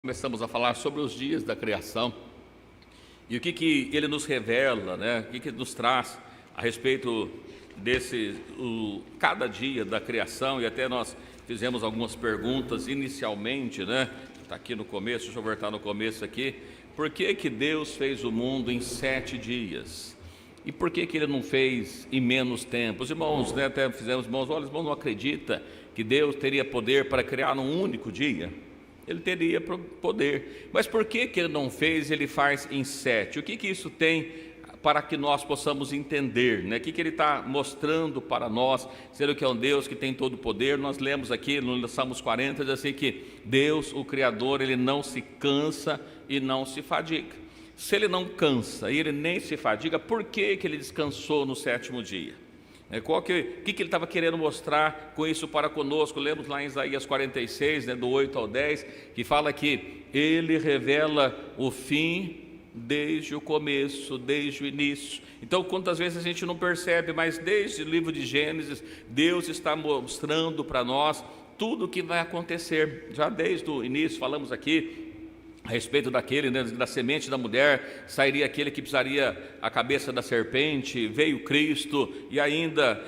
Começamos a falar sobre os dias da criação e o que ele nos revela, né? O que nos traz a respeito cada dia da criação. E até nós fizemos algumas perguntas inicialmente, né? Está aqui no começo, deixa eu voltar no começo aqui. Por que Deus fez o mundo em 7 dias? E por que Ele não fez em menos tempo? Os irmãos, né, até fizemos, irmãos, olha, os irmãos não acreditam que Deus teria poder para criar num único dia? Ele teria poder, mas por que Ele não fez, Ele faz em 7? O que isso tem para que nós possamos entender, né? O que Ele está mostrando para nós, sendo que é um Deus que tem todo o poder? Nós lemos aqui no Salmos 40, diz assim que Deus, o Criador, Ele não se cansa e não se fadiga. Se Ele não cansa e Ele nem se fadiga, por que Ele descansou no 7º dia? O que Ele estava querendo mostrar com isso para conosco? Lemos lá em Isaías 46, né, do 8 ao 10, que fala que Ele revela o fim desde o começo, desde o início. Então, quantas vezes a gente não percebe, mas desde o livro de Gênesis, Deus está mostrando para nós tudo o que vai acontecer. Já desde o início, falamos aqui a respeito daquele, né, da semente da mulher, sairia aquele que pisaria a cabeça da serpente, veio Cristo, e ainda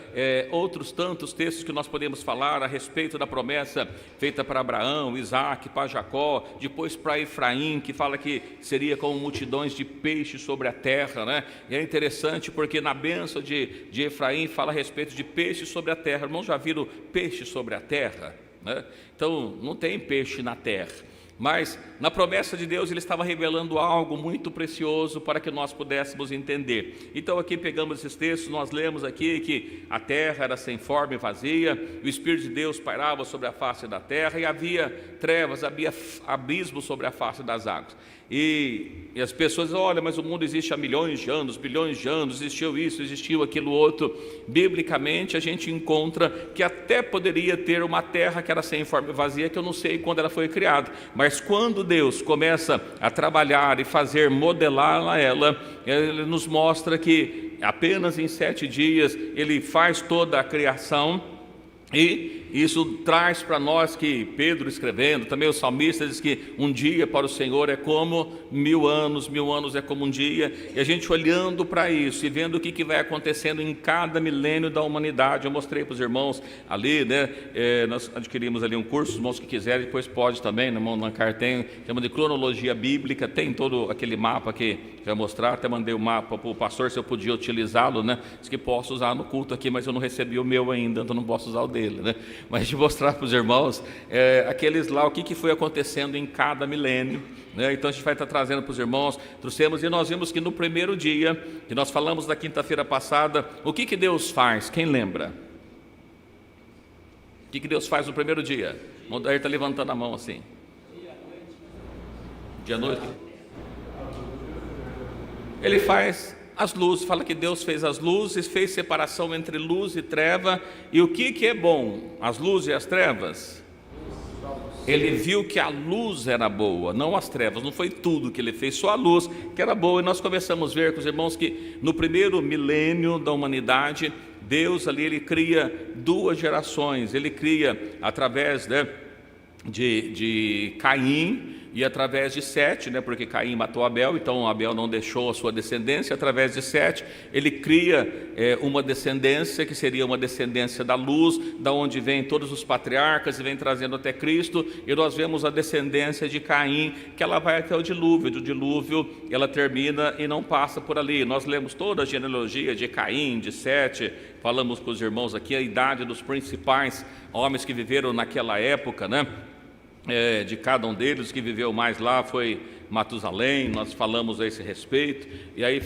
outros tantos textos que nós podemos falar a respeito da promessa feita para Abraão, Isaac, para Jacó, depois para Efraim, que fala que seria como multidões de peixes sobre a terra, né? E é interessante porque na bênção de Efraim fala a respeito de peixes sobre a terra. Irmãos, já viram peixe sobre a terra, né? Então não tem peixe na terra. Mas na promessa de Deus Ele estava revelando algo muito precioso para que nós pudéssemos entender. Então aqui pegamos esses textos, nós lemos aqui que a terra era sem forma e vazia, o Espírito de Deus pairava sobre a face da terra e havia trevas, havia abismo sobre a face das águas. E as pessoas dizem, olha, mas o mundo existe há milhões de anos, bilhões de anos, existiu isso, existiu aquilo outro. Biblicamente a gente encontra que até poderia ter uma terra que era sem forma e vazia, que eu não sei quando ela foi criada, mas quando Deus começa a trabalhar e fazer modelar ela, Ele nos mostra que apenas em 7 dias Ele faz toda a criação. E isso traz para nós que Pedro escrevendo, também o salmista diz que um dia para o Senhor é como 1000 anos, 1000 anos é como um dia. E a gente olhando para isso e vendo o que vai acontecendo em cada milênio da humanidade. Eu mostrei para os irmãos ali, né? Nós adquirimos ali um curso, os irmãos que quiserem, depois pode também, no irmão Lancar tem, chama de cronologia bíblica, tem todo aquele mapa que vai mostrar, até mandei o mapa para o pastor, se eu podia utilizá-lo, né? Diz que posso usar no culto aqui, mas eu não recebi o meu ainda, então não posso usar o dele, né? Mas de mostrar para os irmãos aqueles lá, o que foi acontecendo em cada milênio, né? Então a gente vai estar trazendo para os irmãos, trouxemos, e nós vimos que no primeiro dia, que nós falamos da quinta-feira passada, o que Deus faz? Quem lembra? O que Deus faz no primeiro dia? O Mondair está levantando a mão assim. Dia à noite. Ele faz as luzes, fala que Deus fez as luzes, fez separação entre luz e treva. E o que é bom? As luzes e as trevas? Ele viu que a luz era boa, não as trevas. Não foi tudo que Ele fez, só a luz que era boa. E nós começamos a ver com os irmãos que no primeiro milênio da humanidade, Deus ali, Ele cria 2 gerações. Ele cria através, né, de Caim, e através de Sete, né, porque Caim matou Abel, então Abel não deixou a sua descendência. Através de Sete, ele cria uma descendência que seria uma descendência da luz, da onde vem todos os patriarcas e vem trazendo até Cristo. E nós vemos a descendência de Caim, que ela vai até o dilúvio. Do dilúvio ela termina e não passa por ali. Nós lemos toda a genealogia de Caim, de Sete, falamos com os irmãos aqui a idade dos principais homens que viveram naquela época, né? De cada um deles, que viveu mais lá foi Matusalém. Nós falamos a esse respeito, e aí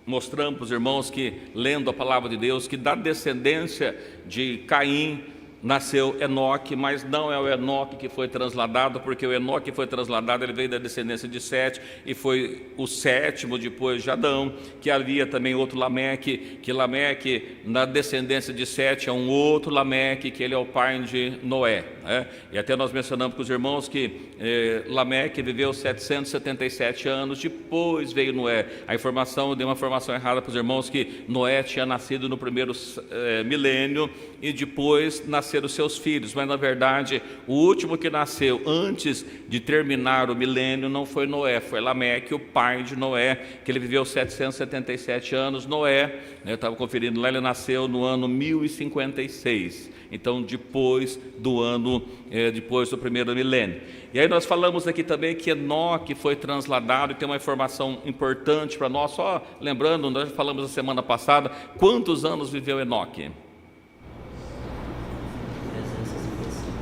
mostramos para os irmãos que, lendo a palavra de Deus, que da descendência de Caim nasceu Enoque, mas não é o Enoque que foi transladado, porque o Enoque que foi transladado, ele veio da descendência de Sete, e foi o 7º depois de Adão. Que havia também outro Lameque, que Lameque, na descendência de Sete, é um outro Lameque, que ele é o pai de Noé, né? E até nós mencionamos com os irmãos que Lameque viveu 777 anos, depois veio Noé. Eu dei uma informação errada para os irmãos, que Noé tinha nascido no primeiro milênio, e depois nasceu nascer os seus filhos, mas na verdade o último que nasceu antes de terminar o milênio não foi Noé, foi Lameque, o pai de Noé, que ele viveu 777 anos. Noé, eu estava conferindo lá, ele nasceu no ano 1056, então depois do primeiro milênio. E aí nós falamos aqui também que Enoque foi transladado, e tem uma informação importante para nós, só lembrando, nós falamos a semana passada, quantos anos viveu Enoque?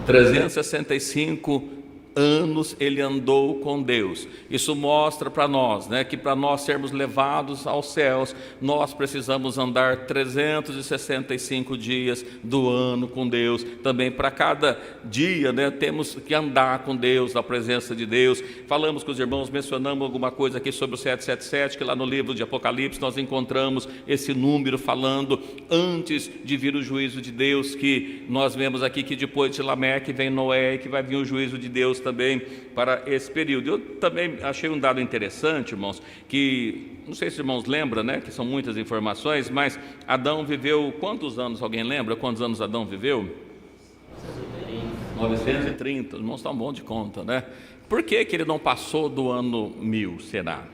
365 anos ele andou com Deus. Isso mostra para nós, que para nós sermos levados aos céus, nós precisamos andar 365 dias do ano com Deus. Também para cada dia, temos que andar com Deus, na presença de Deus. Falamos com os irmãos, mencionamos alguma coisa aqui sobre o 777, que lá no livro de Apocalipse nós encontramos esse número falando antes de vir o juízo de Deus, que nós vemos aqui que depois de Lameque vem Noé, e que vai vir o juízo de Deus também para esse período. Eu também achei um dado interessante, irmãos, que não sei se os irmãos lembram, que são muitas informações, mas Adão viveu quantos anos? Alguém lembra quantos anos Adão viveu? 930. Os irmãos estão bom de conta, Por que ele não passou do ano 1000, será?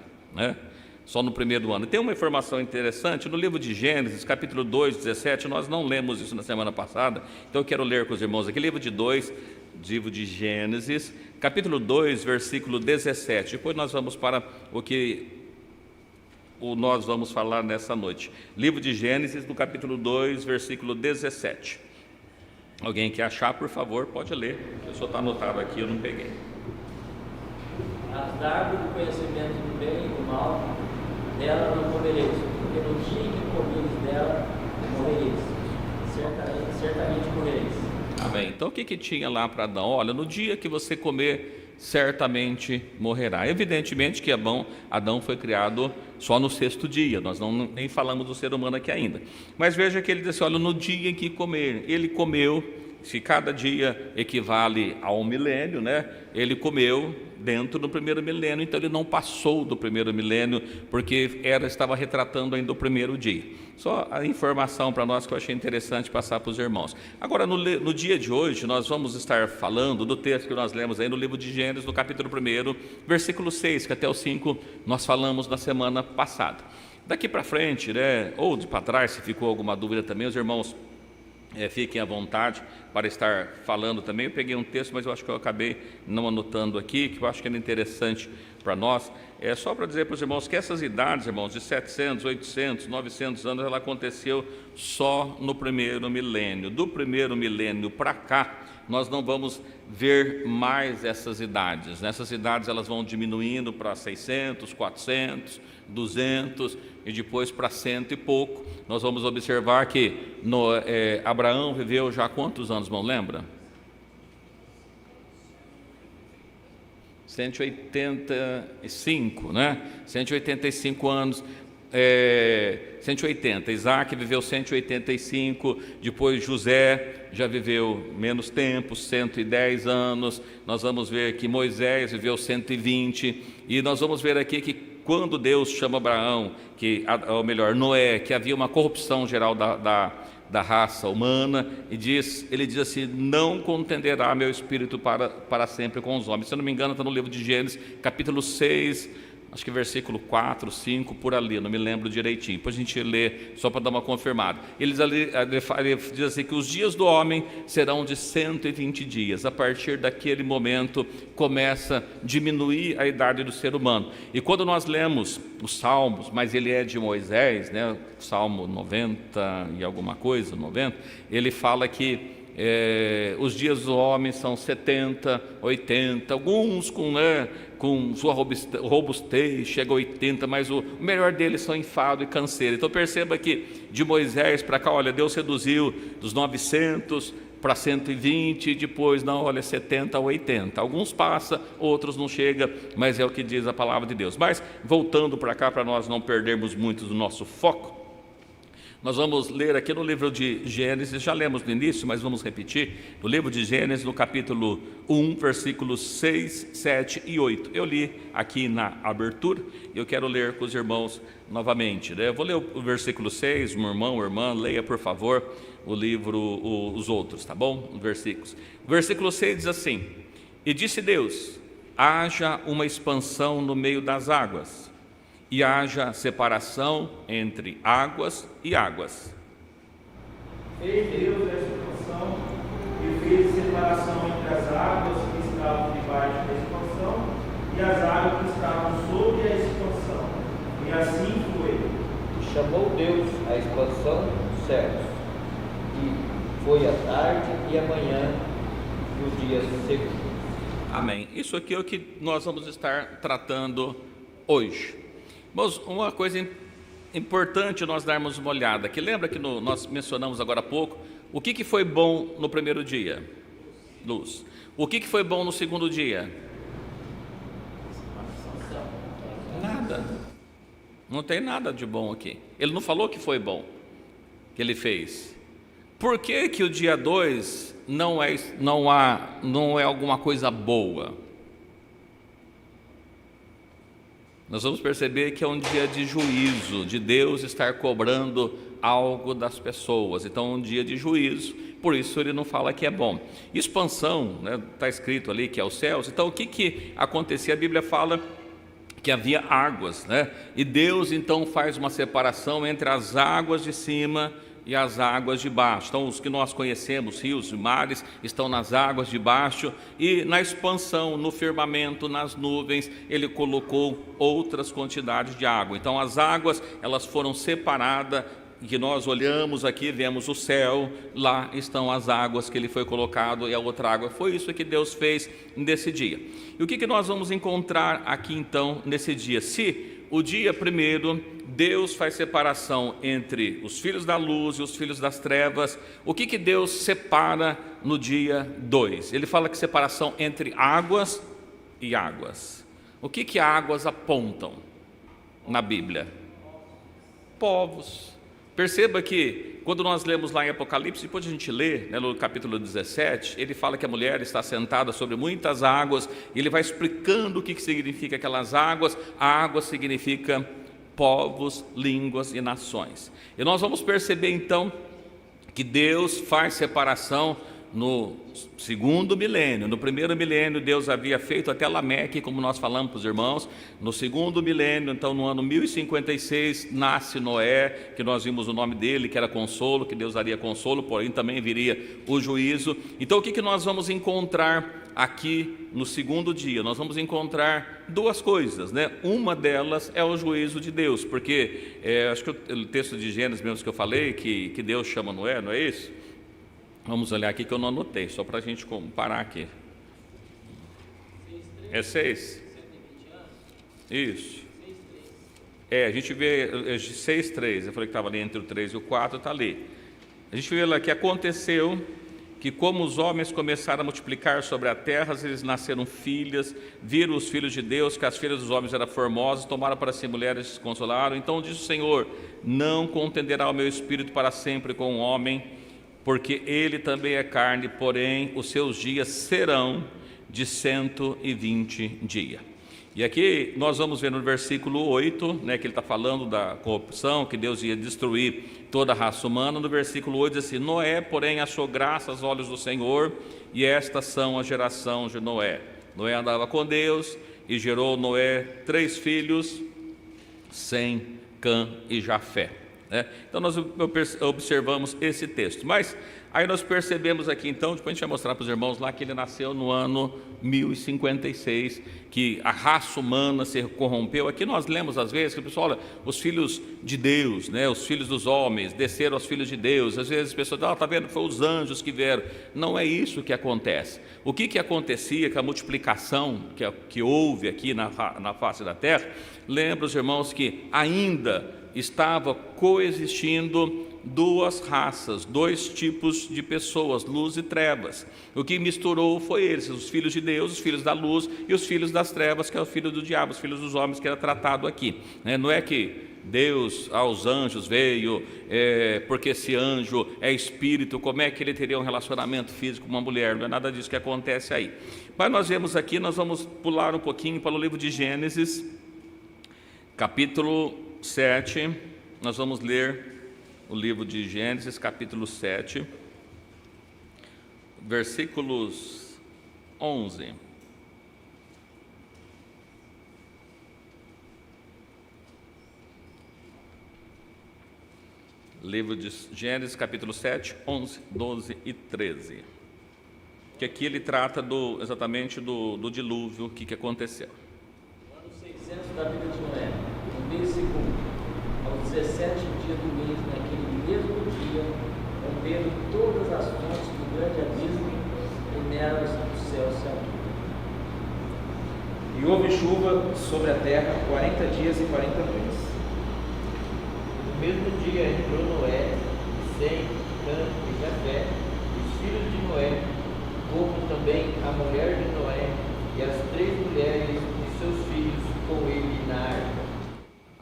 Só no primeiro ano. Tem uma informação interessante no livro de Gênesis, capítulo 2, 17, nós não lemos isso na semana passada, então eu quero ler com os irmãos aqui, livro de Gênesis, capítulo 2, versículo 17. Depois nós vamos para nós vamos falar nessa noite. Livro de Gênesis, no capítulo 2, versículo 17. Alguém que achar, por favor, pode ler. Eu só está anotado aqui, eu não peguei. As da árvore do conhecimento do bem e do mal, dela não comereis, porque no dia em que comereis dela, morrereis. Certamente morrereis. Amém. Então o que tinha lá para Adão? Olha, no dia que você comer, certamente morrerá. Evidentemente que Adão foi criado só no sexto dia, nós nem falamos do ser humano aqui ainda. Mas veja que ele diz assim, olha, no dia em que comer, ele comeu, se cada dia equivale a um milênio, ele comeu dentro do primeiro milênio, então ele não passou do primeiro milênio, porque estava retratando ainda o primeiro dia. Só a informação para nós que eu achei interessante passar para os irmãos. Agora, no dia de hoje, nós vamos estar falando do texto que nós lemos aí no livro de Gênesis, no capítulo 1, versículo 6, que até o 5 nós falamos na semana passada. Daqui para frente, ou para trás, se ficou alguma dúvida também, os irmãos fiquem à vontade para estar falando também. Eu peguei um texto, mas eu acho que eu acabei não anotando aqui, que eu acho que era interessante para nós. É só para dizer para os irmãos que essas idades, irmãos, de 700, 800, 900 anos, ela aconteceu só no primeiro milênio. Do primeiro milênio para cá, nós não vamos ver mais essas idades. Nessas idades elas vão diminuindo para 600, 400, 200 e depois para 100 e pouco. Nós vamos observar que Abraão viveu já quantos anos, irmão, lembra? 185, 185 anos. 180, Isaac viveu 185, depois José já viveu menos tempo, 110 anos, nós vamos ver que Moisés viveu 120, e nós vamos ver aqui que quando Deus chama Abraão, Noé, que havia uma corrupção geral da raça humana, ele diz assim, não contenderá meu espírito para sempre com os homens. Se eu não me engano, está no livro de Gênesis, capítulo 6, acho que versículo 4, 5, por ali, não me lembro direitinho, depois a gente lê só para dar uma confirmada. Ele diz assim, que os dias do homem serão de 120 dias, a partir daquele momento começa a diminuir a idade do ser humano. E quando nós lemos os Salmos, mas ele é de Moisés, Salmo 90 e alguma coisa, 90, ele fala que os dias do homem são 70, 80, alguns com sua robustez chega a 80, mas o melhor deles são enfado e canseira. Então perceba que de Moisés para cá, olha, Deus reduziu dos 900 para 120, depois 70 a 80. Alguns passa, outros não chega, mas é o que diz a palavra de Deus. Mas voltando para cá, para nós não perdermos muito do nosso foco, nós vamos ler aqui no livro de Gênesis, já lemos no início, mas vamos repetir, no livro de Gênesis, no capítulo 1, versículos 6, 7 e 8. Eu li aqui na abertura, e eu quero ler com os irmãos novamente. Eu vou ler o versículo 6, meu irmão, irmã, leia por favor, os outros, tá bom? Os versículos. O versículo 6 diz assim: e disse Deus, haja uma expansão no meio das águas, e haja separação entre águas e águas. Fez Deus a expansão e fez separação entre as águas que estavam debaixo da expansão e as águas que estavam sobre a expansão. E assim foi. E chamou Deus a expansão céus. E foi a tarde e a manhã do dia segundo. Amém. Isso aqui é o que nós vamos estar tratando hoje. Mas uma coisa importante nós darmos uma olhada, que lembra que nós mencionamos agora há pouco, o que foi bom no primeiro dia? Luz. O que foi bom no segundo dia? Nada. Não tem nada de bom aqui. Ele não falou que foi bom, que ele fez. Por que o dia 2 não é alguma coisa boa? Nós vamos perceber que é um dia de juízo, de Deus estar cobrando algo das pessoas. Então é um dia de juízo, por isso ele não fala que é bom. Expansão, né, está escrito ali que é os céus. Então o que acontecia? A Bíblia fala que havia águas, né? E Deus então faz uma separação entre as águas de cima e as águas de baixo. Então os que nós conhecemos, rios e mares, estão nas águas de baixo, e na expansão, no firmamento, nas nuvens, ele colocou outras quantidades de água. Então as águas, elas foram separadas, que nós olhamos aqui, vemos o céu, lá estão as águas que ele foi colocado, e a outra água. Foi isso que Deus fez nesse dia. E o que nós vamos encontrar aqui então nesse dia? Se o dia primeiro, Deus faz separação entre os filhos da luz e os filhos das trevas, o que Deus separa no dia 2? Ele fala que separação entre águas e águas. O que águas apontam na Bíblia? Povos. Perceba que quando nós lemos lá em Apocalipse, depois a gente lê, né, no capítulo 17, ele fala que a mulher está sentada sobre muitas águas, e ele vai explicando o que significa aquelas águas. A água significa povos, línguas e nações. E nós vamos perceber então que Deus faz separação no segundo milênio. No primeiro milênio Deus havia feito até Lameque, como nós falamos para os irmãos. No segundo milênio, então no ano 1056, nasce Noé, que nós vimos o nome dele, que era consolo, que Deus daria consolo, porém também viria o juízo. Então o que nós vamos encontrar aqui no segundo dia? Nós vamos encontrar duas coisas, né? Uma delas é o juízo de Deus, porque acho que o texto de Gênesis mesmo que eu falei, que Deus chama Noé, não é isso? Vamos olhar aqui que eu não anotei, só para a gente comparar aqui. É 6? Isso. A gente vê 6:3, eu falei que estava ali entre o 3 e o 4, está ali. A gente vê lá que aconteceu que, como os homens começaram a multiplicar sobre a terra, eles nasceram filhas, viram os filhos de Deus, que as filhas dos homens eram formosas, tomaram para si mulheres e se consolaram. Então disse o Senhor: não contenderá o meu espírito para sempre com o homem, porque ele também é carne, porém os seus dias serão de 120 dias. E aqui nós vamos ver no versículo 8, né, que ele está falando da corrupção, que Deus ia destruir toda a raça humana. No versículo 8 diz assim: Noé, porém, achou graça aos olhos do Senhor, e estas são a geração de Noé. Noé andava com Deus, e gerou Noé 3 filhos, Sem, Cã e Jafé. Então nós observamos esse texto, mas aí nós percebemos aqui então, depois a gente vai mostrar para os irmãos lá, que ele nasceu no ano 1056, que a raça humana se corrompeu. Aqui nós lemos às vezes que o pessoal, olha, os filhos de Deus, né, os filhos dos homens desceram aos filhos de Deus. Às vezes as pessoas está vendo, foi os anjos que vieram. Não é isso que acontece. O que acontecia com a multiplicação que houve aqui na face da terra? Lembra os irmãos que ainda estava coexistindo duas raças, 2 tipos de pessoas, luz e trevas. O que misturou foi eles, os filhos de Deus, os filhos da luz, e os filhos das trevas, que é o filho do diabo, os filhos dos homens, que era tratado aqui. Não é que Deus aos anjos veio, porque esse anjo é espírito, como é que ele teria um relacionamento físico com uma mulher? Não é nada disso que acontece aí. Mas nós vemos aqui, nós vamos pular um pouquinho para o livro de Gênesis, capítulo 7, nós vamos ler o livro de Gênesis, capítulo 7, versículos 11. Livro de Gênesis, capítulo 7, 11, 12 e 13. Que aqui ele trata exatamente do dilúvio, o que aconteceu. No ano 600 da vida de Noé, no mês segundo, aos 17 dias do mês, naquele mesmo dia, romperam todas as fontes do grande abismo e nelas o céu se abriu. E houve chuva sobre a terra 40 dias e 40 noites. No mesmo dia entrou Noé, Sem, Cã e Jafé, os filhos de Noé, como também a mulher de Noé e as 3 mulheres de seus filhos com ele na arca.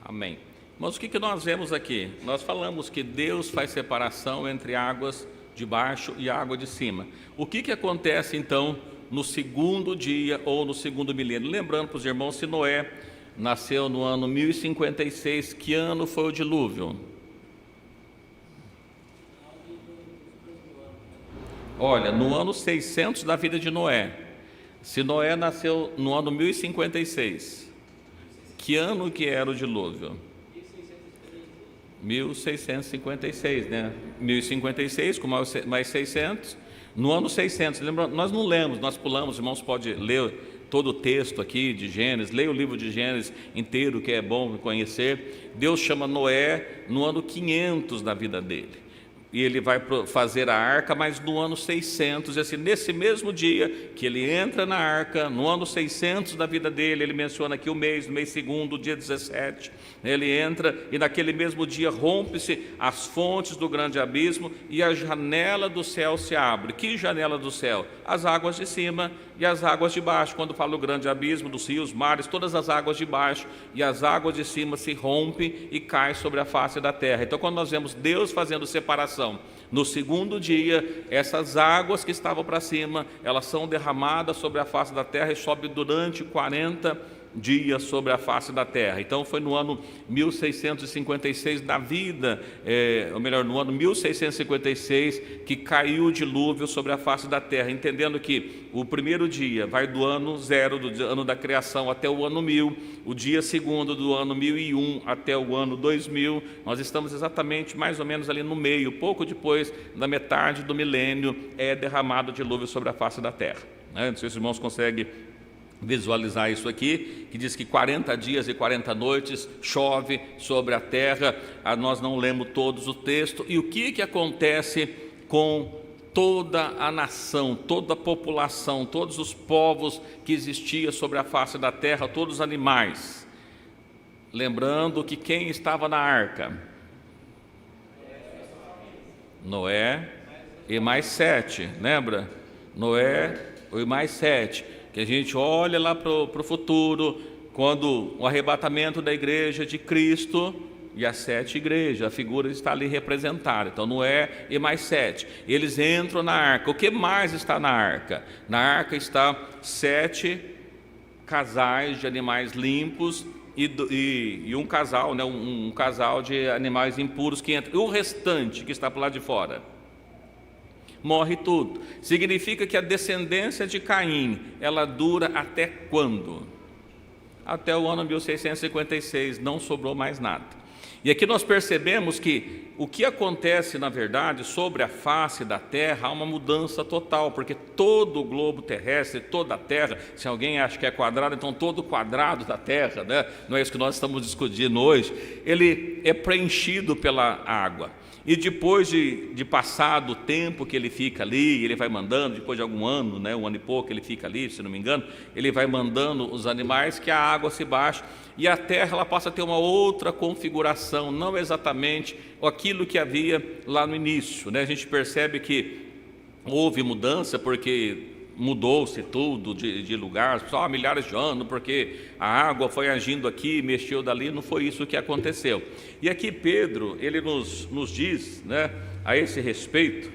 Amém. Mas o que nós vemos aqui? Nós falamos que Deus faz separação entre águas de baixo e água de cima. O que acontece então no segundo dia ou no segundo milênio? Lembrando para os irmãos, se Noé nasceu no ano 1056, que ano foi o dilúvio? Olha, no ano 600 da vida de Noé. Se Noé nasceu no ano 1056, que ano que era o dilúvio? 1656, né? 1056 com mais 600, no ano 600. Lembra, nós não lemos, nós pulamos, os irmãos podem ler todo o texto aqui de Gênesis, leia o livro de Gênesis inteiro, que é bom conhecer. Deus chama Noé no ano 500 da vida dele. E ele vai fazer a arca, mas no ano 600, e assim, nesse mesmo dia que ele entra na arca, no ano 600 da vida dele, ele menciona aqui o mês, no mês segundo, dia 17, ele entra e naquele mesmo dia rompe-se as fontes do grande abismo e a janela do céu se abre. Que janela do céu? As águas de cima e as águas de baixo. Quando fala o grande abismo, dos rios, mares, todas as águas de baixo e as águas de cima se rompem e caem sobre a face da terra. Então, quando nós vemos Deus fazendo separação, no segundo dia, essas águas que estavam para cima, elas são derramadas sobre a face da terra e sobem durante 40 dias sobre a face da terra. Então foi no ano 1656 da vida, ou melhor, no ano 1656 que caiu o dilúvio sobre a face da terra, entendendo que o primeiro dia vai do ano 0, do ano da criação, até o ano 1000, o dia segundo do ano 1001 até o ano 2000, nós estamos exatamente mais ou menos ali no meio, pouco depois da metade do milênio, é derramado o dilúvio sobre a face da terra. Não sei se os irmãos conseguem visualizar isso aqui, que diz que 40 dias e 40 noites chove sobre a terra. Nós não lemos todos o texto. E o que acontece com toda a nação, toda a população, todos os povos que existiam sobre a face da terra, todos os animais? Lembrando que quem estava na arca? Noé e mais 7, lembra? Noé e mais 7. Que a gente olha lá para o futuro, quando o arrebatamento da igreja de Cristo e as 7 igrejas, a figura está ali representada. Então Noé e mais 7, eles entram na arca. O que mais está na arca? Na arca está 7 casais de animais limpos e um casal, né, um casal de animais impuros que entra. E o restante que está para lá de fora? Morre tudo. Significa que a descendência de Caim, ela dura até quando? Até o ano 1656, não sobrou mais nada. E aqui nós percebemos que o que acontece, na verdade, sobre a face da terra, há uma mudança total, porque todo o globo terrestre, toda a terra, se alguém acha que é quadrado, então todo o quadrado da terra, né? Não é isso que nós estamos discutindo hoje, ele é preenchido pela água. E depois de passado o tempo que ele fica ali, ele vai mandando, depois de algum ano, né, um ano e pouco ele fica ali, se não me engano, ele vai mandando os animais que a água se baixa e a terra ela passa a ter uma outra configuração, não exatamente aquilo que havia lá no início, né? A gente percebe que houve mudança porque mudou-se tudo de lugar, só há milhares de anos, porque a água foi agindo aqui, mexeu dali, não foi isso que aconteceu. E aqui Pedro, ele nos diz, né, a esse respeito.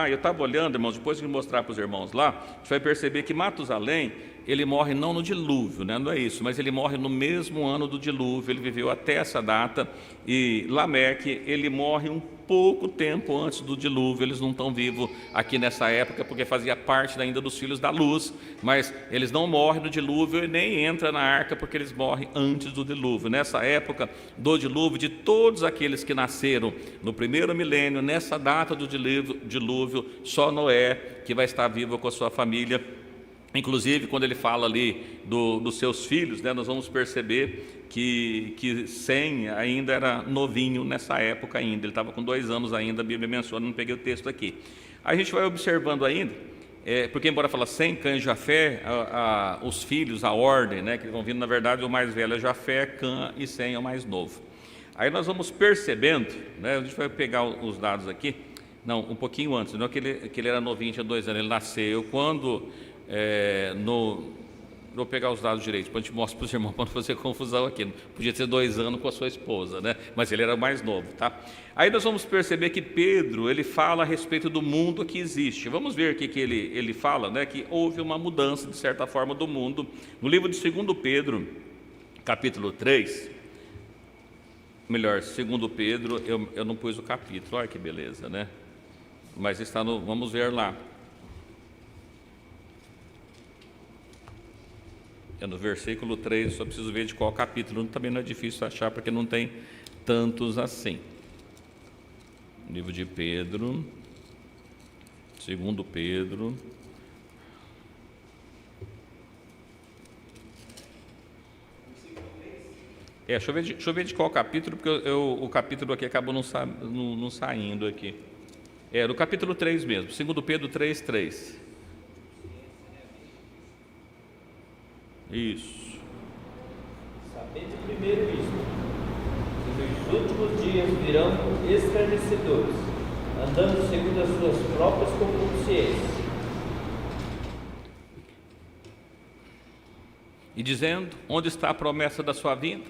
Eu estava olhando, irmãos, depois de mostrar para os irmãos lá, a gente vai perceber que Matusalém, ele morre não no dilúvio, né? Não é isso, mas ele morre no mesmo ano do dilúvio, ele viveu até essa data, e Lameque, ele morre um pouco tempo antes do dilúvio. Eles não estão vivos aqui nessa época, porque fazia parte ainda dos filhos da luz, mas eles não morrem no dilúvio e nem entram na arca, porque eles morrem antes do dilúvio. Nessa época do dilúvio, de todos aqueles que nasceram no primeiro milênio, nessa data do dilúvio, só Noé que vai estar vivo com a sua família. Inclusive, quando ele fala ali dos seus filhos, né, nós vamos perceber que Sem ainda era novinho nessa época ainda, ele estava com 2 anos ainda, a Bíblia menciona, não peguei o texto aqui. A gente vai observando ainda, porque embora fala Sem, Cã e Jafé, os filhos, a ordem, né, que vão vindo, na verdade, o mais velho é Jafé, Cã e Sem é o mais novo. Aí nós vamos percebendo, né, a gente vai pegar os dados aqui, não, um pouquinho antes, não que ele era novinho, tinha 2 anos, ele nasceu quando... vou pegar os dados direitos, depois a gente mostra para os irmãos, para não fazer confusão aqui. Podia ter 2 anos com a sua esposa, né? Mas ele era o mais novo, tá? Aí nós vamos perceber que Pedro, ele fala a respeito do mundo que existe. Vamos ver o que ele fala, né? Que houve uma mudança, de certa forma, do mundo. No livro de 2 Pedro, capítulo 3, melhor, 2 Pedro, eu não pus o capítulo, olha que beleza, né? Mas está no, vamos ver lá. É no versículo 3, só preciso ver de qual capítulo, também não é difícil achar, porque não tem tantos assim. Livro de Pedro, 2 Pedro. Deixa eu ver de qual capítulo, porque o capítulo aqui acabou não saindo aqui. No capítulo 3 mesmo, 2 Pedro 3, 3. Isso. Sabendo primeiro isto, que nos últimos dias virão escarnecedores, andando segundo as suas próprias concupiscências. E dizendo, onde está a promessa da sua vinda?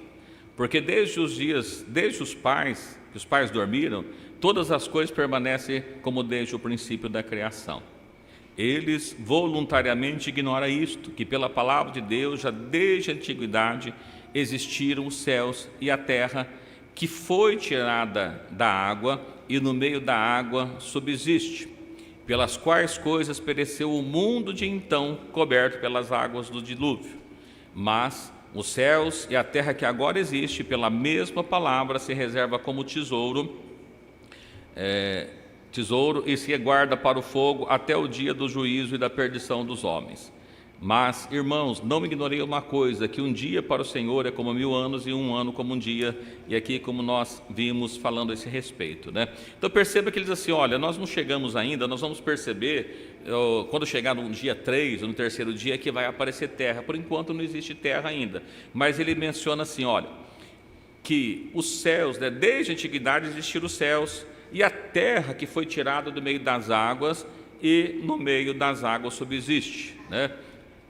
Porque desde os pais, que os pais dormiram, todas as coisas permanecem como desde o princípio da criação. Eles voluntariamente ignoram isto, que pela palavra de Deus, já desde a antiguidade, existiram os céus e a terra, que foi tirada da água e no meio da água subsiste, pelas quais coisas pereceu o mundo de então, coberto pelas águas do dilúvio. Mas os céus e a terra que agora existe, pela mesma palavra, se reserva como tesouro e se guarda para o fogo até o dia do juízo e da perdição dos homens. Mas, irmãos, não ignorei uma coisa, que um dia para o Senhor é como 1000 anos e um ano como um dia, e aqui como nós vimos falando a esse respeito, né? Então perceba que ele diz assim, olha, nós não chegamos ainda, nós vamos perceber, quando chegar no dia 3, ou no 3º dia, que vai aparecer terra. Por enquanto não existe terra ainda, mas ele menciona assim, olha, que os céus, né, desde a antiguidade existiram os céus, e a terra que foi tirada do meio das águas, e no meio das águas subsiste, né?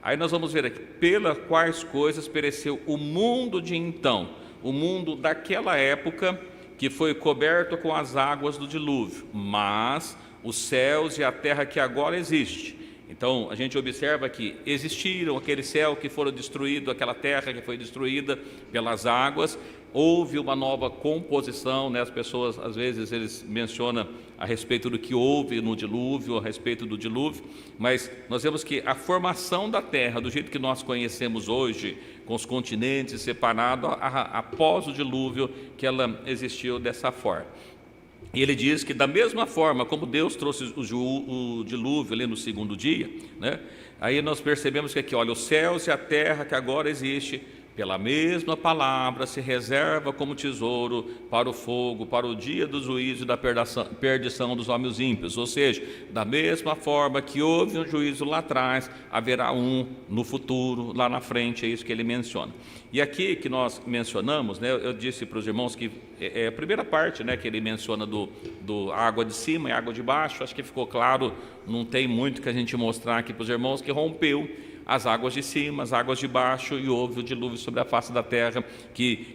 Aí nós vamos ver aqui, pelas quais coisas pereceu o mundo de então, o mundo daquela época, que foi coberto com as águas do dilúvio, mas os céus e a terra que agora existe. Então, a gente observa que existiram aquele céu que foram destruído, aquela terra que foi destruída pelas águas, houve uma nova composição, né? As pessoas, às vezes, eles mencionam a respeito do que houve no dilúvio, a respeito do dilúvio, mas nós vemos que a formação da terra, do jeito que nós conhecemos hoje, com os continentes separados, após o dilúvio, que ela existiu dessa forma. E ele diz que da mesma forma como Deus trouxe o dilúvio ali no 2º dia, né? Aí nós percebemos que aqui, olha, os céus e a terra que agora existe, pela mesma palavra, se reserva como tesouro para o fogo, para o dia do juízo e da perdição dos homens ímpios. Ou seja, da mesma forma que houve um juízo lá atrás, haverá um no futuro, lá na frente, é isso que ele menciona. E aqui que nós mencionamos, né, eu disse para os irmãos que a primeira parte, né, que ele menciona do água de cima e água de baixo, acho que ficou claro, não tem muito que a gente mostrar aqui para os irmãos, que rompeu as águas de cima, as águas de baixo, e houve o dilúvio sobre a face da terra,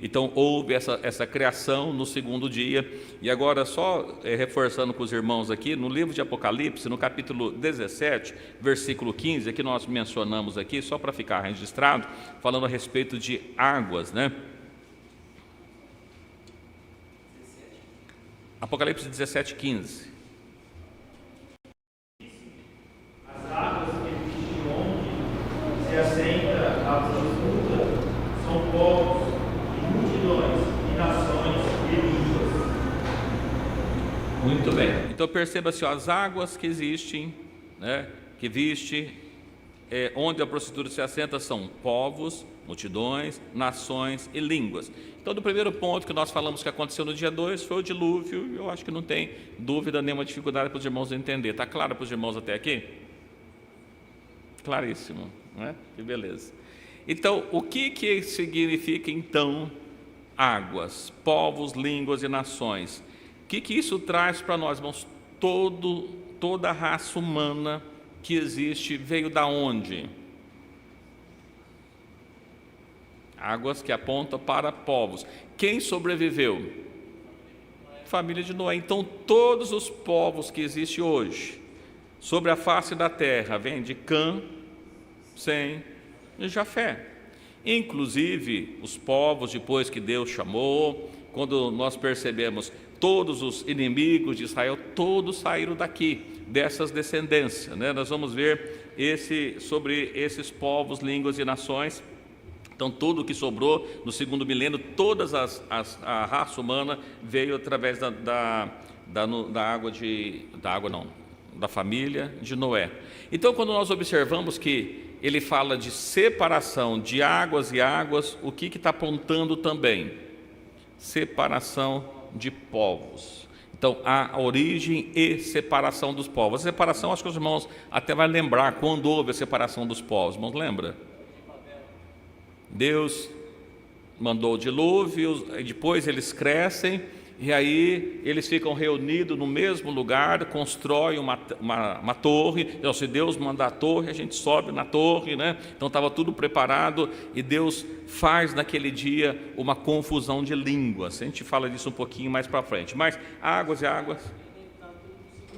então houve essa criação no segundo dia. E agora só reforçando com os irmãos aqui, no livro de Apocalipse, no capítulo 17, versículo 15, que nós mencionamos aqui, só para ficar registrado, falando a respeito de águas, né? Apocalipse 17, 15. As águas que existem onde se assenta a profunda são povos e multidões e nações e línguas. Muito bem. Então perceba-se, as águas que existem, né, que viste, onde a prostituta se assenta, são povos, multidões, nações e línguas. Então, do primeiro ponto que nós falamos que aconteceu no dia 2 foi o dilúvio. Eu acho que não tem dúvida, nenhuma dificuldade para os irmãos entender. Está claro para os irmãos até aqui? Claríssimo, não é? Que beleza. Então, o que significa então águas, povos, línguas e nações? O que isso traz para nós, irmãos? Toda a raça humana que existe veio da onde? Águas que apontam para povos. Quem sobreviveu? Família de Noé. Então, todos os povos que existem hoje, sobre a face da terra, vêm de Cã, Sem e Jafé. Inclusive, os povos, depois que Deus chamou, quando nós percebemos todos os inimigos de Israel, todos saíram daqui, dessas descendências, né? Nós vamos ver sobre esses povos, línguas e nações. Então, tudo o que sobrou no segundo milênio, toda a raça humana veio através da família de Noé. Então, quando nós observamos que ele fala de separação de águas e águas, o que está apontando também? Separação de povos. Então, a origem e separação dos povos. A separação, acho que os irmãos até vão lembrar quando houve a separação dos povos. Irmãos, lembra? Deus mandou o dilúvio, e depois eles crescem, e aí eles ficam reunidos no mesmo lugar, constroem uma torre. Então, se Deus mandar a torre, a gente sobe na torre, né? Então estava tudo preparado, e Deus faz naquele dia uma confusão de línguas. A gente fala disso um pouquinho mais para frente. Mas águas e águas.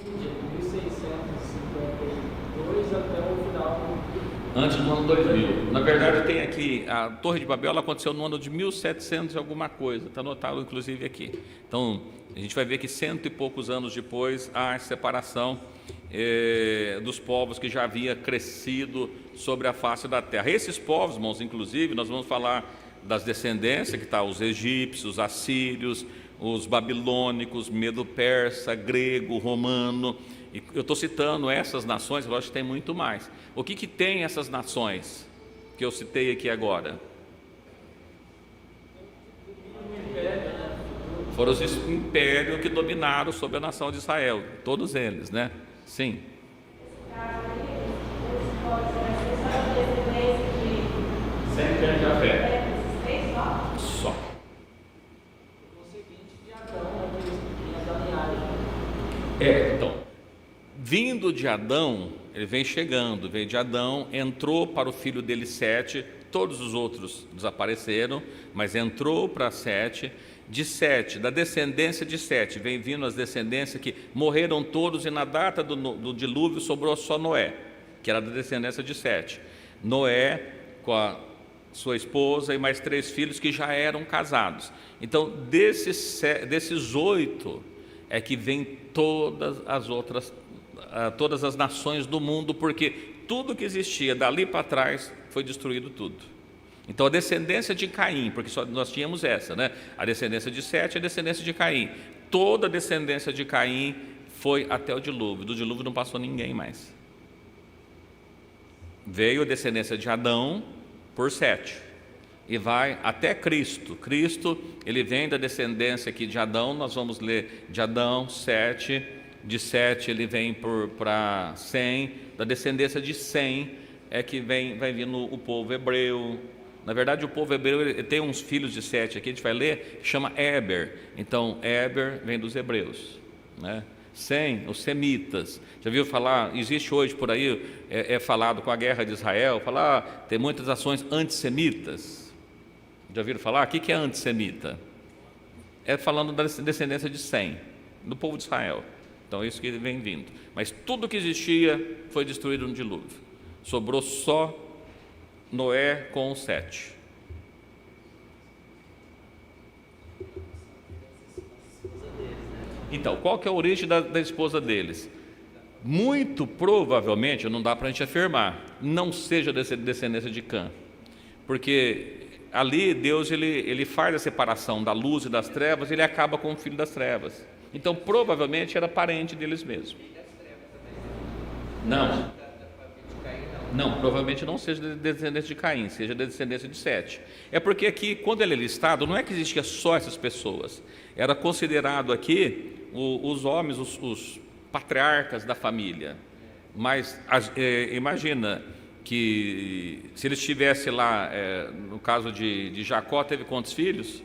De 1652 até o final. Antes do ano 2000. Na verdade, tem aqui, a Torre de Babel, ela aconteceu no ano de 1700 e alguma coisa, está anotado inclusive aqui. Então, a gente vai ver que 100 e poucos anos depois, há a separação dos povos que já havia crescido sobre a face da terra. Esses povos, irmãos, inclusive, nós vamos falar das descendências, que está os egípcios, os assírios, os babilônicos, medo-persa, grego, romano. E eu estou citando essas nações, lógico que tem muito mais. O que tem essas nações que eu citei aqui agora? Foram os impérios que dominaram sobre a nação de Israel, todos eles, né? Sim. Sempre de Jafé. Só. Então, vindo de Adão, ele vem chegando, veio de Adão, entrou para o filho dele Sete, todos os outros desapareceram, mas entrou para Sete, de Sete, da descendência de Sete, vem vindo as descendências que morreram todos, e na data do dilúvio sobrou só Noé, que era da descendência de Sete. Noé com a sua esposa e mais 3 filhos que já eram casados. Então, desses 8 é que vem todas as nações do mundo, porque tudo que existia dali para trás foi destruído tudo. Então a descendência de Caim, porque só nós tínhamos essa, né? A descendência de Sete e a descendência de Caim. Toda a descendência de Caim foi até o dilúvio. Do dilúvio não passou ninguém mais. Veio a descendência de Adão por Sete e vai até Cristo. Cristo, ele vem da descendência aqui de Adão. Nós vamos ler de Adão, Sete. De Sete ele vem para Sem. Da descendência de Sem é que vai vindo o povo hebreu. Na verdade, o povo hebreu ele tem uns filhos de Sete aqui, a gente vai ler, chama Éber. Então, Éber vem dos hebreus, né? Sem, os semitas. Já viu falar, existe hoje por aí, falado com a guerra de Israel, tem muitas ações antissemitas. Já viram falar? O que é antissemita? É falando da descendência de Sem, do povo de Israel. Então é isso que vem vindo. Mas tudo que existia foi destruído no dilúvio. Sobrou só Noé com os 7. Então, qual que é a origem da esposa deles? Muito provavelmente, não dá para a gente afirmar, não seja descendência de Cã, porque ali Deus ele faz a separação da luz e das trevas, ele acaba com o filho das trevas. Então, provavelmente era parente deles mesmos. Não, provavelmente não seja descendência de Caim, seja descendência de Sete. É porque aqui, quando ele é listado, não é que existia só essas pessoas, era considerado aqui os homens, os patriarcas da família. Mas imagina que se ele estivesse lá, no caso de Jacó, teve quantos filhos?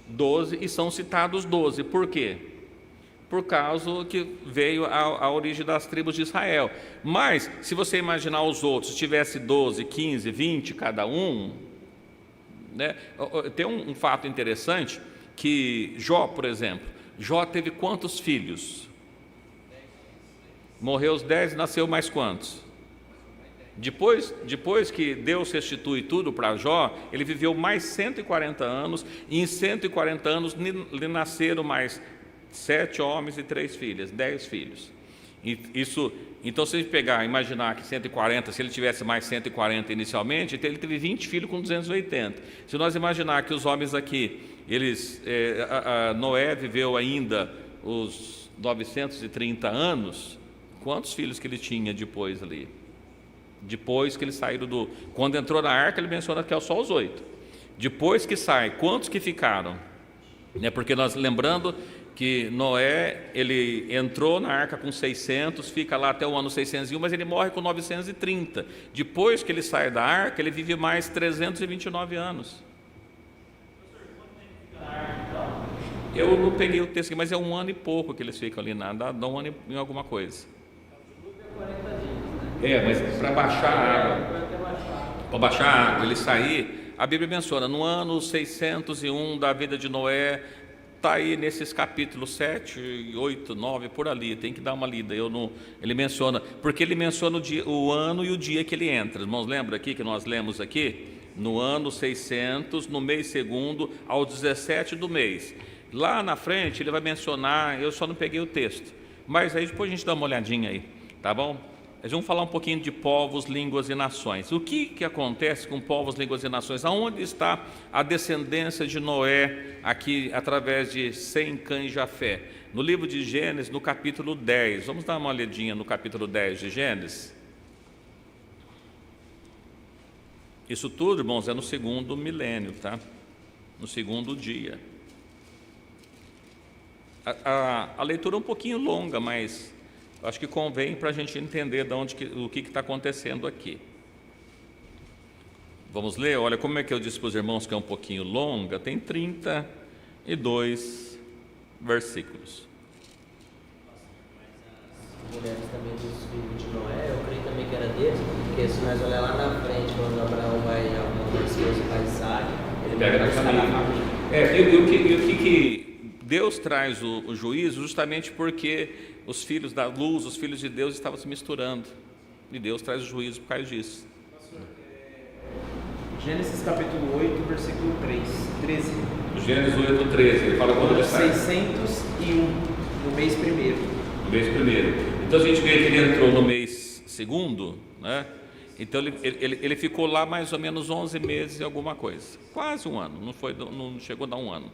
12, e são citados 12. Por quê? Por causa que veio a origem das tribos de Israel. Mas, se você imaginar os outros, se tivesse 12, 15, 20 cada um, né? Tem um fato interessante, que Jó, por exemplo, Jó teve quantos filhos? Morreu os 10, nasceu mais quantos? Depois que Deus restitui tudo para Jó, ele viveu mais 140 anos, e em 140 anos lhe nasceram mais 7 homens e 3 filhas, 10 filhos. Então, se a gente imaginar que 140, se ele tivesse mais 140 inicialmente, então ele teve 20 filhos com 280. Se nós imaginar que os homens aqui, Noé viveu ainda os 930 anos, quantos filhos que ele tinha depois ali? Depois que eles saíram quando entrou na arca, ele menciona que é só os 8. Depois que sai, quantos que ficaram? Porque nós, lembrando que Noé, ele entrou na arca com 600, fica lá até o ano 601, mas ele morre com 930. Depois que ele sai da arca, ele vive mais 329 anos. Eu não peguei o texto aqui, mas é 1 ano e pouco que eles ficam ali, dá 1 ano em alguma coisa. Mas para baixar a água, ele sair, a Bíblia menciona, no ano 601 da vida de Noé, está aí nesses capítulos 7, 8, 9, por ali, tem que dar uma lida. Ele menciona, porque ele menciona o ano e o dia que ele entra. Irmãos, lembra aqui que nós lemos aqui? No ano 600, no mês segundo, ao 17 do mês. Lá na frente ele vai mencionar, eu só não peguei o texto, mas aí depois a gente dá uma olhadinha aí, tá bom? Nós vamos falar um pouquinho de povos, línguas e nações. O que acontece com povos, línguas e nações? Aonde está a descendência de Noé aqui através de Sem, Cã e Jafé? No livro de Gênesis, no capítulo 10. Vamos dar uma olhadinha no capítulo 10 de Gênesis. Isso tudo, irmãos, é no segundo milênio, tá? No segundo dia. A leitura é um pouquinho longa, mas acho que convém para a gente entender o que está acontecendo aqui. Vamos ler? Olha, como é que eu disse para os irmãos que é um pouquinho longa, tem 32 versículos. As mulheres também dos filhos de Noé, eu creio também que era deles, porque se nós olhar lá na frente, quando Abraão vai arrumar a esposa para Isaac, ele pega vai na família. E o que Deus traz o juízo justamente porque os filhos da luz, os filhos de Deus estavam se misturando, e Deus traz o juízo por causa disso. Gênesis capítulo 8, versículo 13. Gênesis 8, 13, ele fala quando ele sai. 601, no mês primeiro. No mês primeiro. Então a gente vê que ele entrou no mês segundo, né? Então ele ficou lá mais ou menos 11 meses e alguma coisa, quase 1 ano, não chegou a dar 1 ano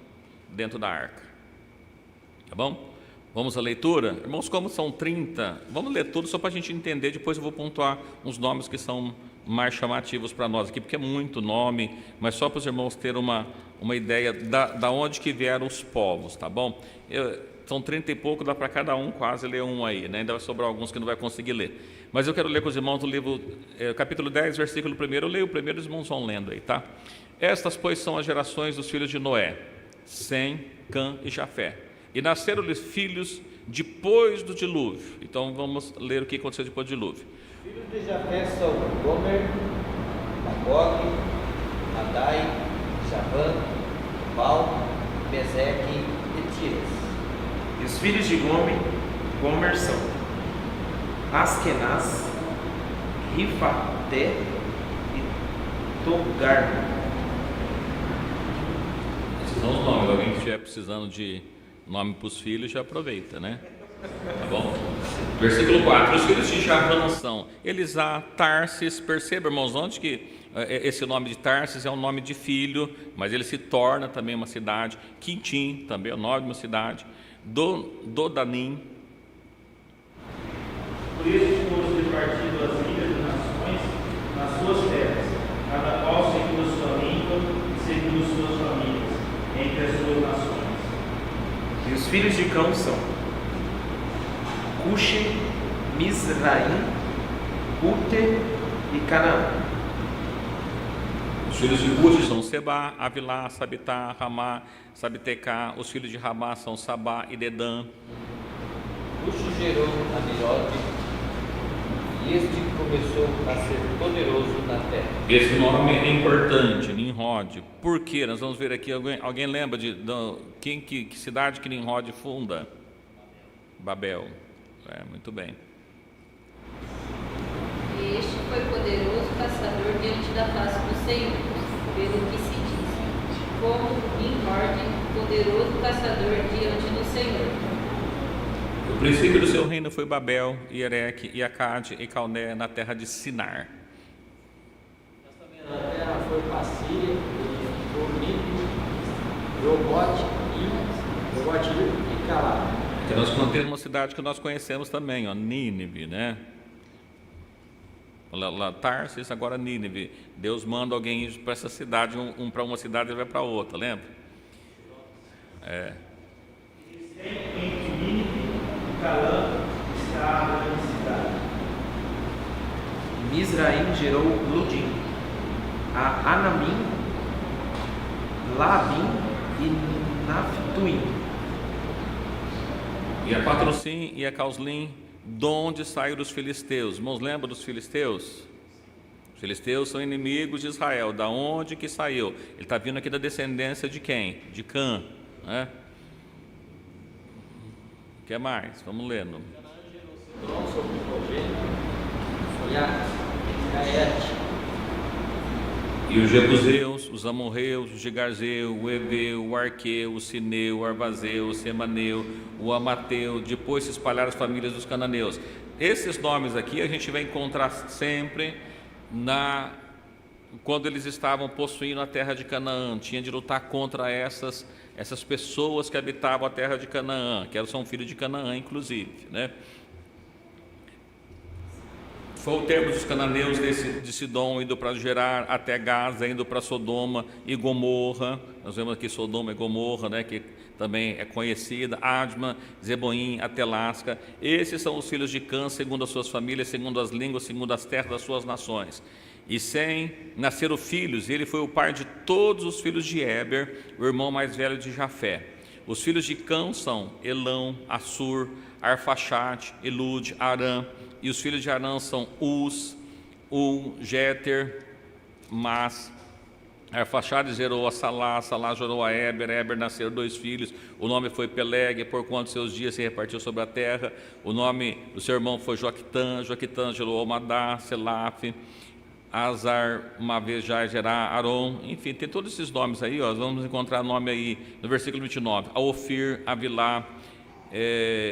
dentro da arca. Tá bom? Vamos à leitura? Irmãos, como são 30, vamos ler tudo só para a gente entender, depois eu vou pontuar uns nomes que são mais chamativos para nós aqui, porque é muito nome, mas só para os irmãos terem uma ideia da onde que vieram os povos, tá bom? São 30 e pouco, dá para cada um quase ler um aí, né? Ainda vai sobrar alguns que não vai conseguir ler. Mas eu quero ler com os irmãos do livro, capítulo 10, versículo 1, eu leio o primeiro, os irmãos vão lendo aí, tá? Estas, pois, são as gerações dos filhos de Noé, Sem, Cã e Jafé. E nasceram-lhes filhos depois do dilúvio. Então vamos ler o que aconteceu depois do dilúvio. Filhos de Jafé são Gomer, Magog, Madai, Javã, Tubal, Meseque e Tiras. E os filhos de Gomer são Askenaz, Rifaté e Togarma. Esses são os nomes. Alguém que estiver precisando de nome para os filhos, já aproveita, né? Tá bom? Versículo 4. Os filhos de Javã são Elisá, Tarsis. Perceba, irmãos, onde que esse nome de Tarsis é um nome de filho, mas ele se torna também uma cidade. Quintim, também é o nome de uma cidade. Dodanim. Por isso foram repartidas as ilhas das nações nas suas terras, cada qual segundo a sua língua e segundo suas famílias, entre as suas nações. E os filhos de Cão são Cuxi, Mizraim, Ute e Canaã. Os filhos de Cuxi são Sebá, Avilá, Sabitá, Ramá, Sabitecá. Os filhos de Ramá são Sabá e Dedã. Cuxi gerou Amirote, e este começou a ser poderoso na terra. Esse nome é importante, Nimrod. Por quê? Nós vamos ver aqui. Alguém lembra que cidade que Nimrod funda? Babel. Muito bem. Este foi poderoso caçador diante da face do Senhor, pelo que se diz, como Nimrod, poderoso caçador diante do Senhor. O princípio do seu reino foi Babel, Ereque, e Acade e Calné, na terra de Sinar. A terra foi Passíria, Ornico, Jobote e Calá. Que nós temos uma cidade que nós conhecemos também, ó, Nínive, né? Lá Tarsis, agora Nínive. Deus manda alguém ir para essa cidade, um para uma cidade e vai para outra, lembra? Entre Nínive e Calã está a grande cidade. Mizraim gerou Ludim, a Anamim, Labim e Naphtuim. E a Patrocim e a Causlim, de onde saíram os filisteus? Irmãos, lembram dos filisteus? Os filisteus são inimigos de Israel. Da onde que saiu? Ele está vindo aqui da descendência de quem? De Cã, né? O que mais? Vamos lendo. Sidom sobre o progênito, Gaete. E os Jebuseus, os Amorreus, o Gigarzeu, o Eveu, o Arqueu, o Sineu, o Arvazeu, o Semaneu, o Amateu. Depois se espalharam as famílias dos cananeus. Esses nomes aqui a gente vai encontrar sempre quando eles estavam possuindo a terra de Canaã. Tinha de lutar contra essas pessoas que habitavam a terra de Canaã, que são filhos de Canaã, inclusive, né? Foi o termo dos cananeus de Sidom, indo para Gerar, até Gaza, indo para Sodoma e Gomorra. Nós vemos aqui Sodoma e Gomorra, né, que também é conhecida. Adma, Zeboim, até Lasca. Esses são os filhos de Cã, segundo as suas famílias, segundo as línguas, segundo as terras das suas nações. E Sem nasceram filhos, e ele foi o pai de todos os filhos de Éber, o irmão mais velho de Jafé. Os filhos de Cã são Elão, Assur, Arfaxade, Elude, Arã. E os filhos de Arã são Uz, Jeter, Mas. Arfaxade gerou a Salá, Salá gerou a Éber, Éber nasceram 2 filhos. O nome foi Peleg, porquanto seus dias se repartiu sobre a terra. O nome do seu irmão foi Joquitã, Joquitã gerou Almadá, Selaf, Azar, uma vez já gerar Aron. Enfim, tem todos esses nomes aí, ó. Vamos encontrar nome aí no versículo 29. A Ofir, Avilá,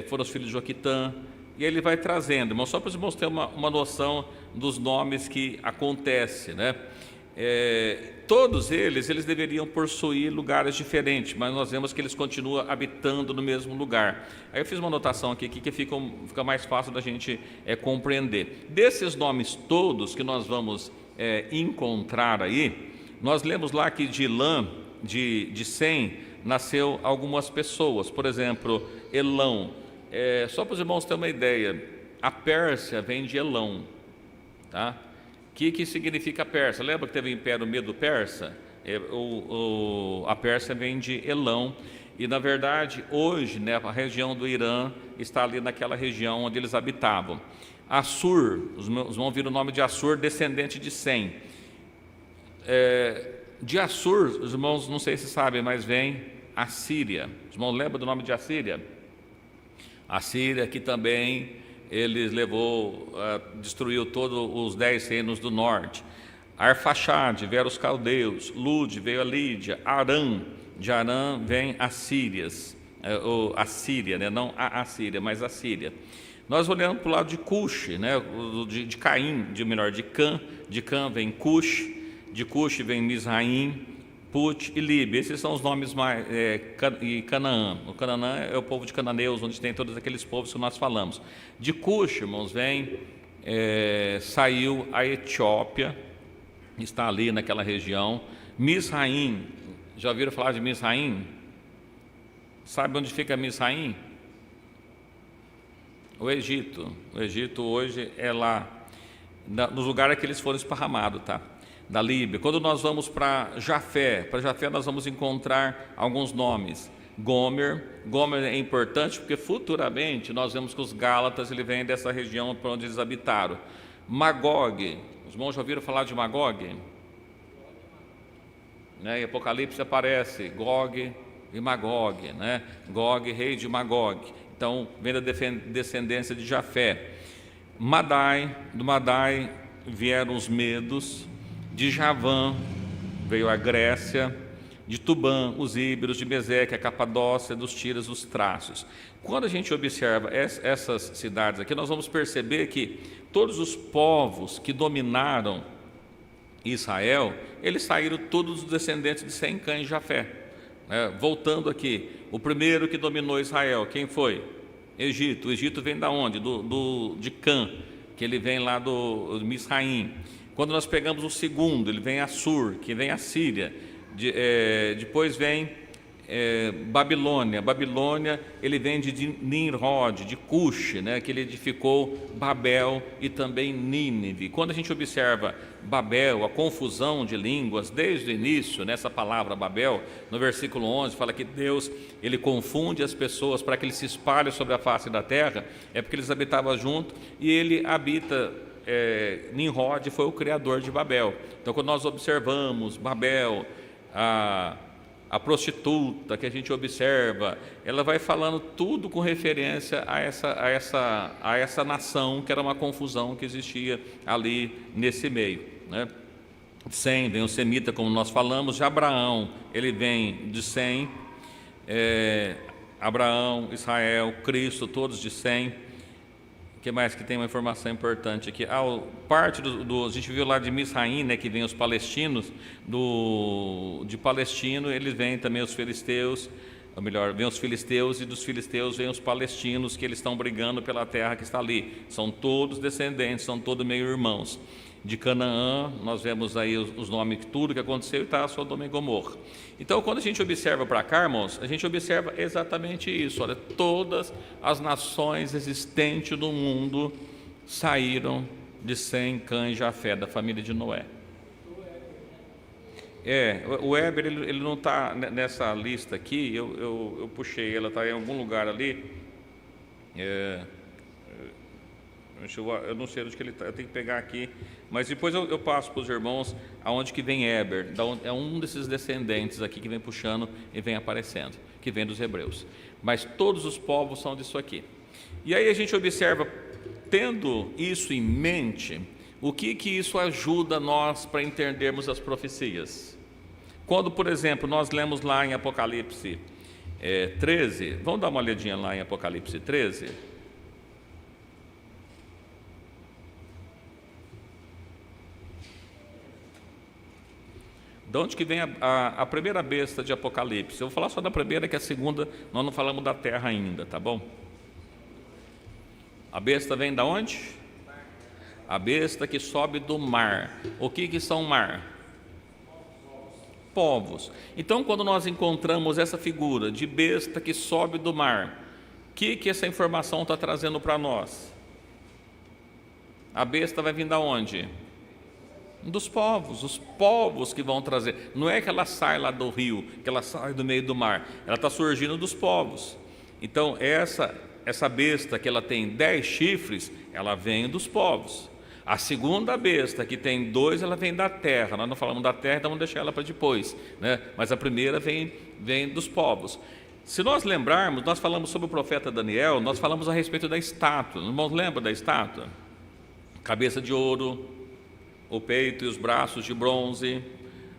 foram os filhos de Joquitã. E ele vai trazendo, irmão, só para os irmãos terem uma noção dos nomes que acontecem, né? Todos eles deveriam possuir lugares diferentes, mas nós vemos que eles continuam habitando no mesmo lugar. Aí eu fiz uma anotação aqui que fica mais fácil da gente compreender. Desses nomes todos que nós vamos encontrar aí, nós lemos lá que de Lã, de Sem, nasceu algumas pessoas. Por exemplo, Elão. Só para os irmãos terem uma ideia, a Pérsia vem de Elão, tá? O que significa a Pérsia? Lembra que teve o Império Medo-Persa? A Pérsia vem de Elão. E, na verdade, hoje, né, a região do Irã está ali naquela região onde eles habitavam. Assur, os irmãos viram o nome de Assur, descendente de Sem. De Assur, os irmãos, não sei se sabem, mas vem Assíria. Os irmãos lembram do nome de Assíria? Assíria, que também eles destruiu todos os 10 reinos do norte. Arfaxade, vieram os caldeus. Lude, veio a Lídia. Arã, de Arã vem Assírias, a Síria, né? Não a Assíria, mas a Síria. Nós olhamos para o lado de Cush, né? de Caim, de Cã vem Cush, de Cush vem Misraim, Put e Líbia. Esses são os nomes mais, e Canaã. O Canaã é o povo de cananeus, onde tem todos aqueles povos que nós falamos. De Cush, irmãos, saiu a Etiópia, está ali naquela região. Misraim, já ouviram falar de Misraim? Sabe onde fica Misraim? O Egito. O Egito hoje é lá, nos lugares que eles foram esparramados, tá? Da Líbia. Quando nós vamos para Jafé nós vamos encontrar alguns nomes. Gomer é importante porque futuramente nós vemos que os Gálatas ele vem dessa região para onde eles habitaram. Magog, os irmãos já ouviram falar de Magog? Né? Em Apocalipse aparece Gog e Magog, né? Gog, rei de Magog. Então vem da descendência de Jafé. Do Madai vieram os medos. De Javã veio a Grécia, de Tubã, os íberos, de Meseque, a Capadócia, dos Tiras, os Trácios. Quando a gente observa essas cidades aqui, nós vamos perceber que todos os povos que dominaram Israel, eles saíram todos os descendentes de Sem, Cã e Jafé. Voltando aqui, o primeiro que dominou Israel, quem foi? Egito. O Egito vem da onde? De Cã, que ele vem lá do Misraim. Quando nós pegamos o segundo, ele vem Assur, que vem a Síria. Depois vem Babilônia. Babilônia, ele vem de Nimrod, de Cush, né, que ele edificou Babel e também Nínive. Quando a gente observa Babel, a confusão de línguas, desde o início, nessa palavra Babel, no versículo 11, fala que Deus, ele confunde as pessoas para que eles se espalhem sobre a face da terra, é porque eles habitavam junto e ele habita... Nimrod foi o criador de Babel. Então, quando nós observamos Babel, a prostituta que a gente observa, ela vai falando tudo com referência a essa nação, que era uma confusão que existia ali nesse meio, né? Sem vem o semita, como nós falamos. De Abraão, ele vem de Sem, Abraão, Israel, Cristo, todos de Sem. O que mais que tem uma informação importante aqui? Parte a gente viu lá de Misraim, né, que vem os palestinos, de Palestino eles vêm também os filisteus, ou melhor, vem os filisteus, e dos filisteus vêm os palestinos, que eles estão brigando pela terra que está ali. São todos descendentes, são todos meio irmãos. De Canaã, nós vemos aí os nomes, tudo que aconteceu, e está Sodoma e Gomorra. Então, quando a gente observa para cá, irmãos, a gente observa exatamente isso. Olha, todas as nações existentes no mundo saíram de Sem, Cã e Jafé, da família de Noé. O Éber, ele não está nessa lista aqui, eu puxei, ela está em algum lugar ali. Eu não sei onde que ele está, eu tenho que pegar aqui, mas depois eu passo para os irmãos aonde que vem Éber. É um desses descendentes aqui que vem puxando e vem aparecendo, que vem dos hebreus. Mas todos os povos são disso aqui. E aí a gente observa, tendo isso em mente, o que isso ajuda nós para entendermos as profecias. Quando, por exemplo, nós lemos lá em Apocalipse 13, vamos dar uma olhadinha lá em Apocalipse 13. De onde que vem a primeira besta de Apocalipse? Eu vou falar só da primeira, que a segunda nós não falamos da terra ainda, tá bom? A besta vem da onde? A besta que sobe do mar. O que são mar? Povos. Então, quando nós encontramos essa figura de besta que sobe do mar, o que essa informação está trazendo para nós? A besta vai vir da onde? Dos povos, os povos que vão trazer. Não é que ela sai lá do rio, que ela sai do meio do mar. Ela está surgindo dos povos. Então, essa besta que ela tem 10 chifres, ela vem dos povos. A segunda besta, que tem 2, ela vem da terra. Nós não falamos da terra, então vamos deixar ela para depois, né? Mas a primeira vem dos povos. Se nós lembrarmos, nós falamos sobre o profeta Daniel, nós falamos a respeito da estátua. Os irmãos lembram da estátua? Cabeça de ouro, o peito e os braços de bronze,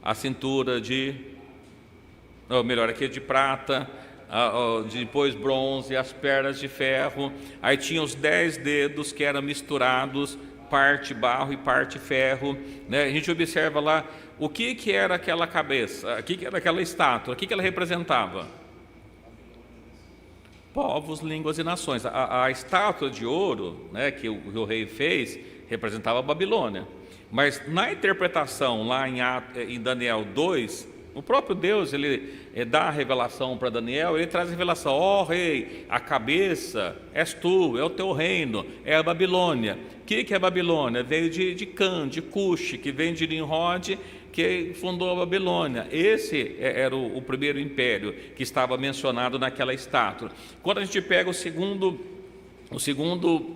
a cintura de prata, depois bronze, as pernas de ferro. Aí tinha os 10 dedos que eram misturados, parte barro e parte ferro, né? A gente observa lá o que era aquela cabeça, o que era aquela estátua, o que ela representava? Povos, línguas e nações. A estátua de ouro, né, que o rei fez, representava a Babilônia. Mas na interpretação lá em Daniel 2, o próprio Deus, ele dá a revelação para Daniel, ele traz a revelação: ó rei, a cabeça és tu, é o teu reino, é a Babilônia. O que é a Babilônia? Veio de Cã, de Cush, que vem de Nimrod, que fundou a Babilônia. Esse era o primeiro império que estava mencionado naquela estátua. Quando a gente pega o segundo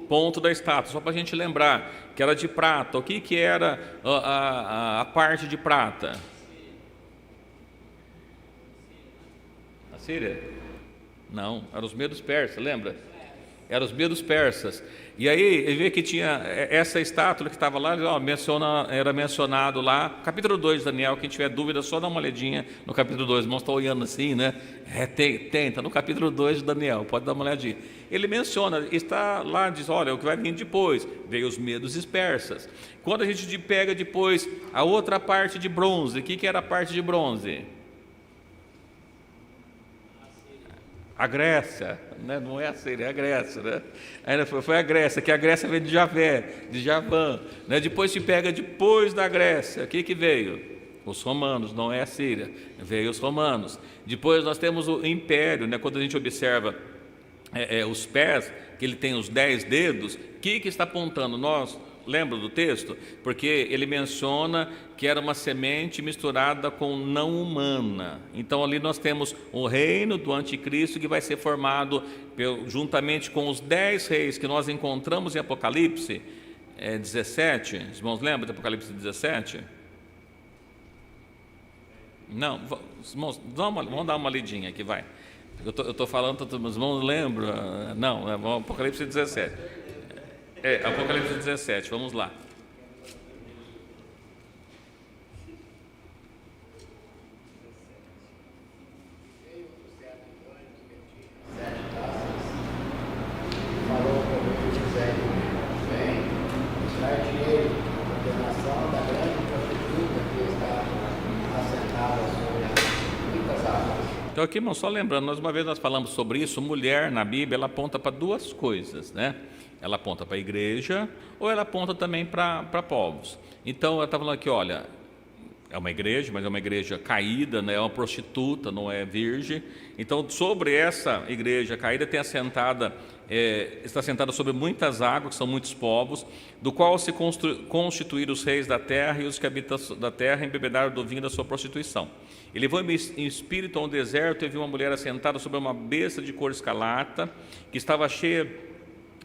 ponto da estátua, só para a gente lembrar, que era de prata. O que era a parte de prata? A Síria? Não, eram os medos persas, lembra? Eram os medos persas. E aí, ele vê que tinha essa estátua que estava lá, era mencionado lá, capítulo 2 de Daniel. Quem tiver dúvida, só dá uma olhadinha no capítulo 2. Os irmãos estão olhando assim, né? Está no capítulo 2 de Daniel, pode dar uma olhadinha. Ele menciona, está lá, diz: olha, o que vai vir depois, veio os medos e persas. Quando a gente pega depois a outra parte de bronze, o que era a parte de bronze? A Grécia, né? Não é a Síria, é a Grécia, né? Ainda foi a Grécia, que a Grécia veio de Javé, de Javã, né? Depois se pega depois da Grécia, o que veio? Os romanos, não é a Síria, veio os romanos. Depois nós temos o império, né? Quando a gente observa os pés, que ele tem os 10 dedos, o que está apontando? Nós lembra do texto? Porque ele menciona que era uma semente misturada com não humana. Então ali nós temos o reino do anticristo, que vai ser formado juntamente com os 10 reis que nós encontramos em Apocalipse 17. Os irmãos lembram de Apocalipse 17? Não, irmãos, vamos dar uma lidinha aqui, vai. Eu estou falando, os irmãos lembram? Não, Apocalipse 17. Apocalipse 17, vamos lá. Falou com José: vem, buscar-te-ei a condenação da grande prostituta que está assentada sobre muitas águas. Então aqui, irmão, só lembrando, uma vez nós falamos sobre isso. Mulher na Bíblia, ela aponta para duas coisas, né? Ela aponta para a igreja, ou ela aponta também para povos. Então ela está falando aqui, olha, é uma igreja, mas é uma igreja caída, né? É uma prostituta, não é virgem. Então sobre essa igreja caída está sentada sobre muitas águas, que são muitos povos, do qual se constituíram os reis da terra, e os que habitam da terra embebedaram do vinho da sua prostituição. Ele levou-me em espírito a um deserto, e vi uma mulher assentada sobre uma besta de cor escarlata, que estava cheia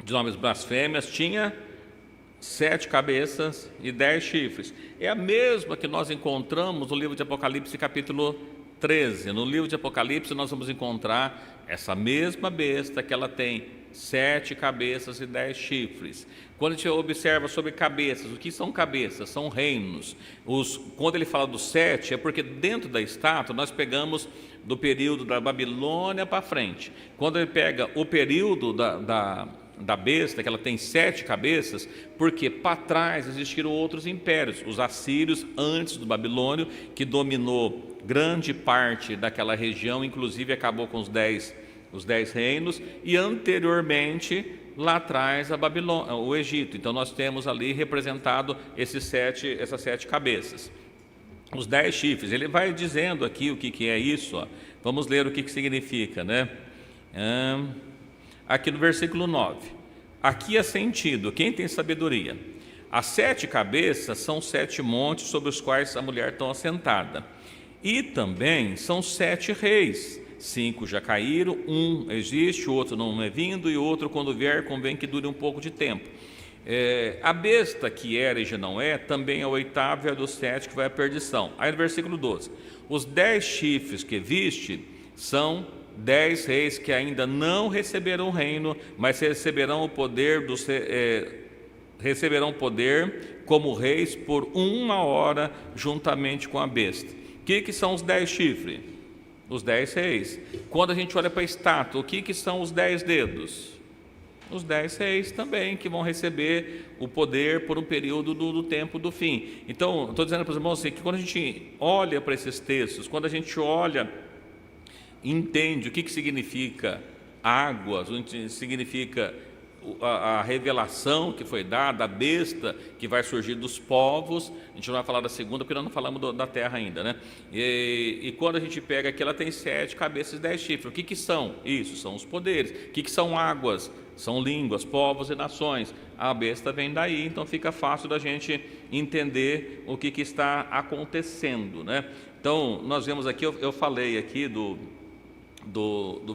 de nomes blasfêmias, tinha 7 cabeças e 10 chifres. É a mesma que nós encontramos no livro de Apocalipse, capítulo 13. No livro de Apocalipse nós vamos encontrar essa mesma besta, que ela tem 7 cabeças e 10 chifres. Quando a gente observa sobre cabeças, o que são cabeças? São reinos. Quando ele fala dos 7, é porque dentro da estátua nós pegamos do período da Babilônia para frente. Quando ele pega o período da besta, que ela tem 7 cabeças, porque para trás existiram outros impérios, os assírios antes do babilônio, que dominou grande parte daquela região, inclusive acabou com os 10 reinos, e anteriormente lá atrás a Babilônia, o Egito. Então nós temos ali representado essas 7 cabeças, os 10 chifres. Ele vai dizendo aqui o que é isso, ó. Vamos ler o que significa, né? Aqui no versículo 9: aqui é sentido, quem tem sabedoria, As 7 cabeças são 7 montes sobre os quais a mulher está assentada. E também são 7 reis. 5 já caíram, um existe, o outro não é vindo, e o outro, quando vier, convém que dure um pouco de tempo. A besta que era e já não é, também é o 8º e é dos 7 que vai à perdição. Aí no versículo 12: os 10 chifres que viste são 10 reis que ainda não receberão o reino, mas receberão o poder receberão poder como reis por 1 hora juntamente com a besta. O que são os 10 chifres? Os 10 reis. Quando a gente olha para a estátua, o que são os 10 dedos? Os 10 reis também, que vão receber o poder por um período do tempo do fim. Então, estou dizendo para os irmãos assim, que quando a gente olha para esses textos, quando a gente olha, entende o que significa águas, o que significa a revelação que foi dada, a besta que vai surgir dos povos. A gente não vai falar da segunda, porque nós não falamos da terra ainda, né? E quando a gente pega aqui, ela tem 7 cabeças e 10 chifres. O que são? Isso, são os poderes. O que são águas? São línguas, povos e nações. A besta vem daí, então fica fácil da gente entender o que está acontecendo, né? Então, nós vemos aqui, eu falei aqui do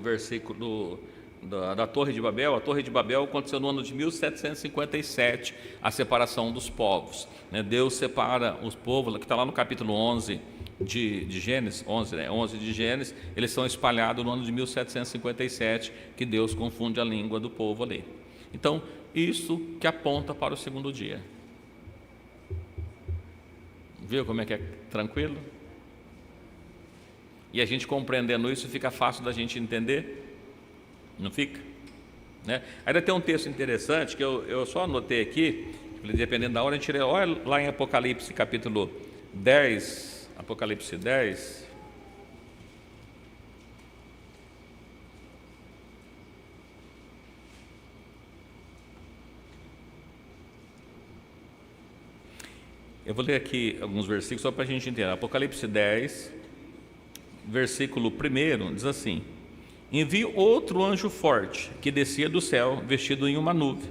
versículo da Torre de Babel. A Torre de Babel aconteceu no ano de 1757, a separação dos povos, né? Deus separa os povos, que está lá no capítulo 11 de Gênesis, 11 de Gênesis, eles são espalhados no ano de 1757, que Deus confunde a língua do povo ali. Então, isso que aponta para o segundo dia. Viu como é que é tranquilo? E a gente compreendendo isso, fica fácil da gente entender? Não fica? Né? Ainda tem um texto interessante que eu só anotei aqui, dependendo da hora, a gente olha lá em Apocalipse capítulo 10, Apocalipse 10. Eu vou ler aqui alguns versículos só para a gente entender. Apocalipse 10, versículo 1, diz assim: envi outro anjo forte, que descia do céu, vestido em uma nuvem.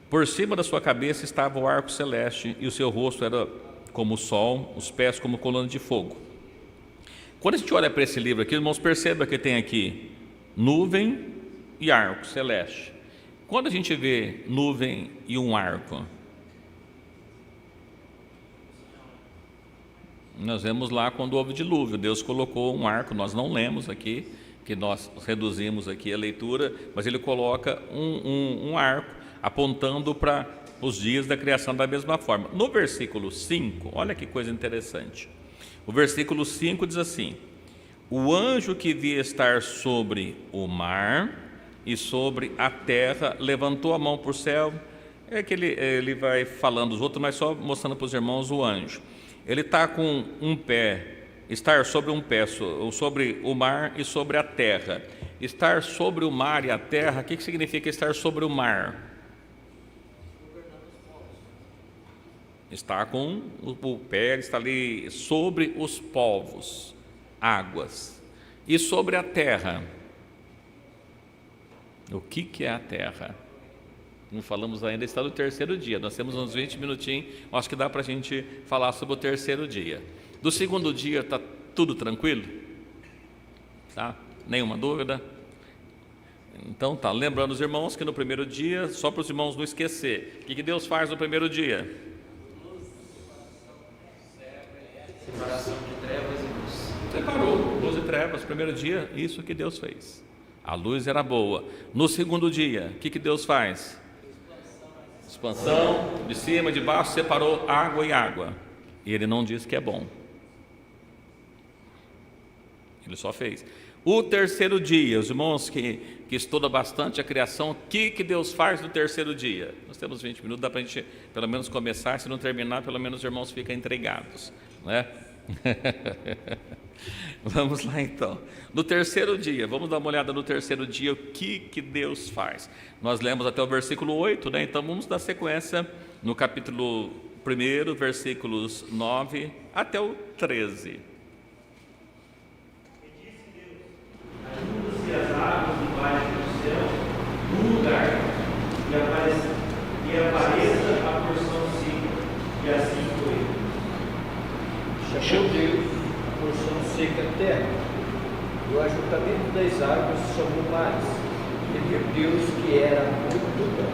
Por cima da sua cabeça estava o arco celeste, e o seu rosto era como o sol, os pés como coluna de fogo. Quando a gente olha para esse livro aqui, irmãos, perceba que tem aqui nuvem e arco celeste. Quando a gente vê nuvem e um arco, nós vemos lá quando houve dilúvio, Deus colocou um arco, nós não lemos aqui, que nós reduzimos aqui a leitura, mas ele coloca um arco apontando para os dias da criação da mesma forma. No versículo 5, olha que coisa interessante. O versículo 5 diz assim: o anjo que via estar sobre o mar e sobre a terra levantou a mão para o céu. É que ele vai falando os outros, mas só mostrando para os irmãos o anjo. Ele está com um pé, estar sobre um pé, sobre o mar e sobre a terra. Estar sobre o mar e a terra, o que significa estar sobre o mar? Está com o pé, está ali sobre os povos, águas. E sobre a terra? O que é a terra? Não falamos ainda, está no terceiro dia. Nós temos uns 20 minutinhos, acho que dá para a gente falar sobre o terceiro dia. Do segundo dia está tudo tranquilo? Tá? Nenhuma dúvida? Então tá, lembrando os irmãos que no primeiro dia, só para os irmãos não esquecer, o que Deus faz no primeiro dia? Separação de trevas e luz. Separou luz e trevas, primeiro dia, isso que Deus fez. A luz era boa. No segundo dia, o que Deus faz? Expansão, de cima, de baixo, separou água e água. E ele não disse que é bom. Ele só fez. O terceiro dia, os irmãos que estudam bastante a criação, o que Deus faz no terceiro dia? Nós temos 20 minutos, dá para a gente pelo menos começar, se não terminar, pelo menos os irmãos ficam intrigados, né? Vamos lá então. No terceiro dia, vamos dar uma olhada no terceiro dia, o que Deus faz. Nós lemos até o versículo 8, né? Então vamos dar sequência no capítulo 1, versículos 9 até o 13. Ajuntam-se as águas debaixo do céu num lugar, e apareça a porção seca a terra, e o ajuntamento das águas chamou mares, e viu Deus que era muito bom.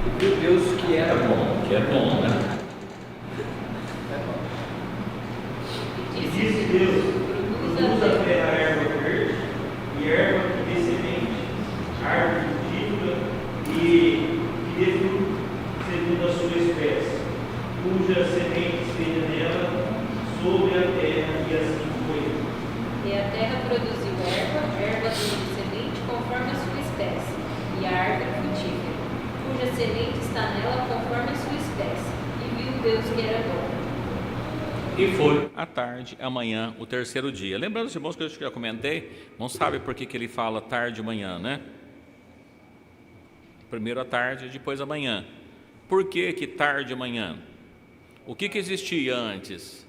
E viu Deus que era bom. Que é bom, né? E disse Deus: produz a terra erva verde e erva que dê semente, árvore frutífera e que dê fruto segundo a sua espécie, cuja semente esteja nela sobre a terra, e assim foi. E a terra produziu erva de semente conforme a sua espécie, e a árvore frutífera, cuja semente está nela conforme a sua espécie. E viu Deus que era bom. E foi à tarde, amanhã, o terceiro dia. Lembrando, os irmãos, que eu já comentei, não sabe por que ele fala tarde e manhã, né? Primeiro à tarde, depois amanhã. Por que tarde e manhã? O que existia antes?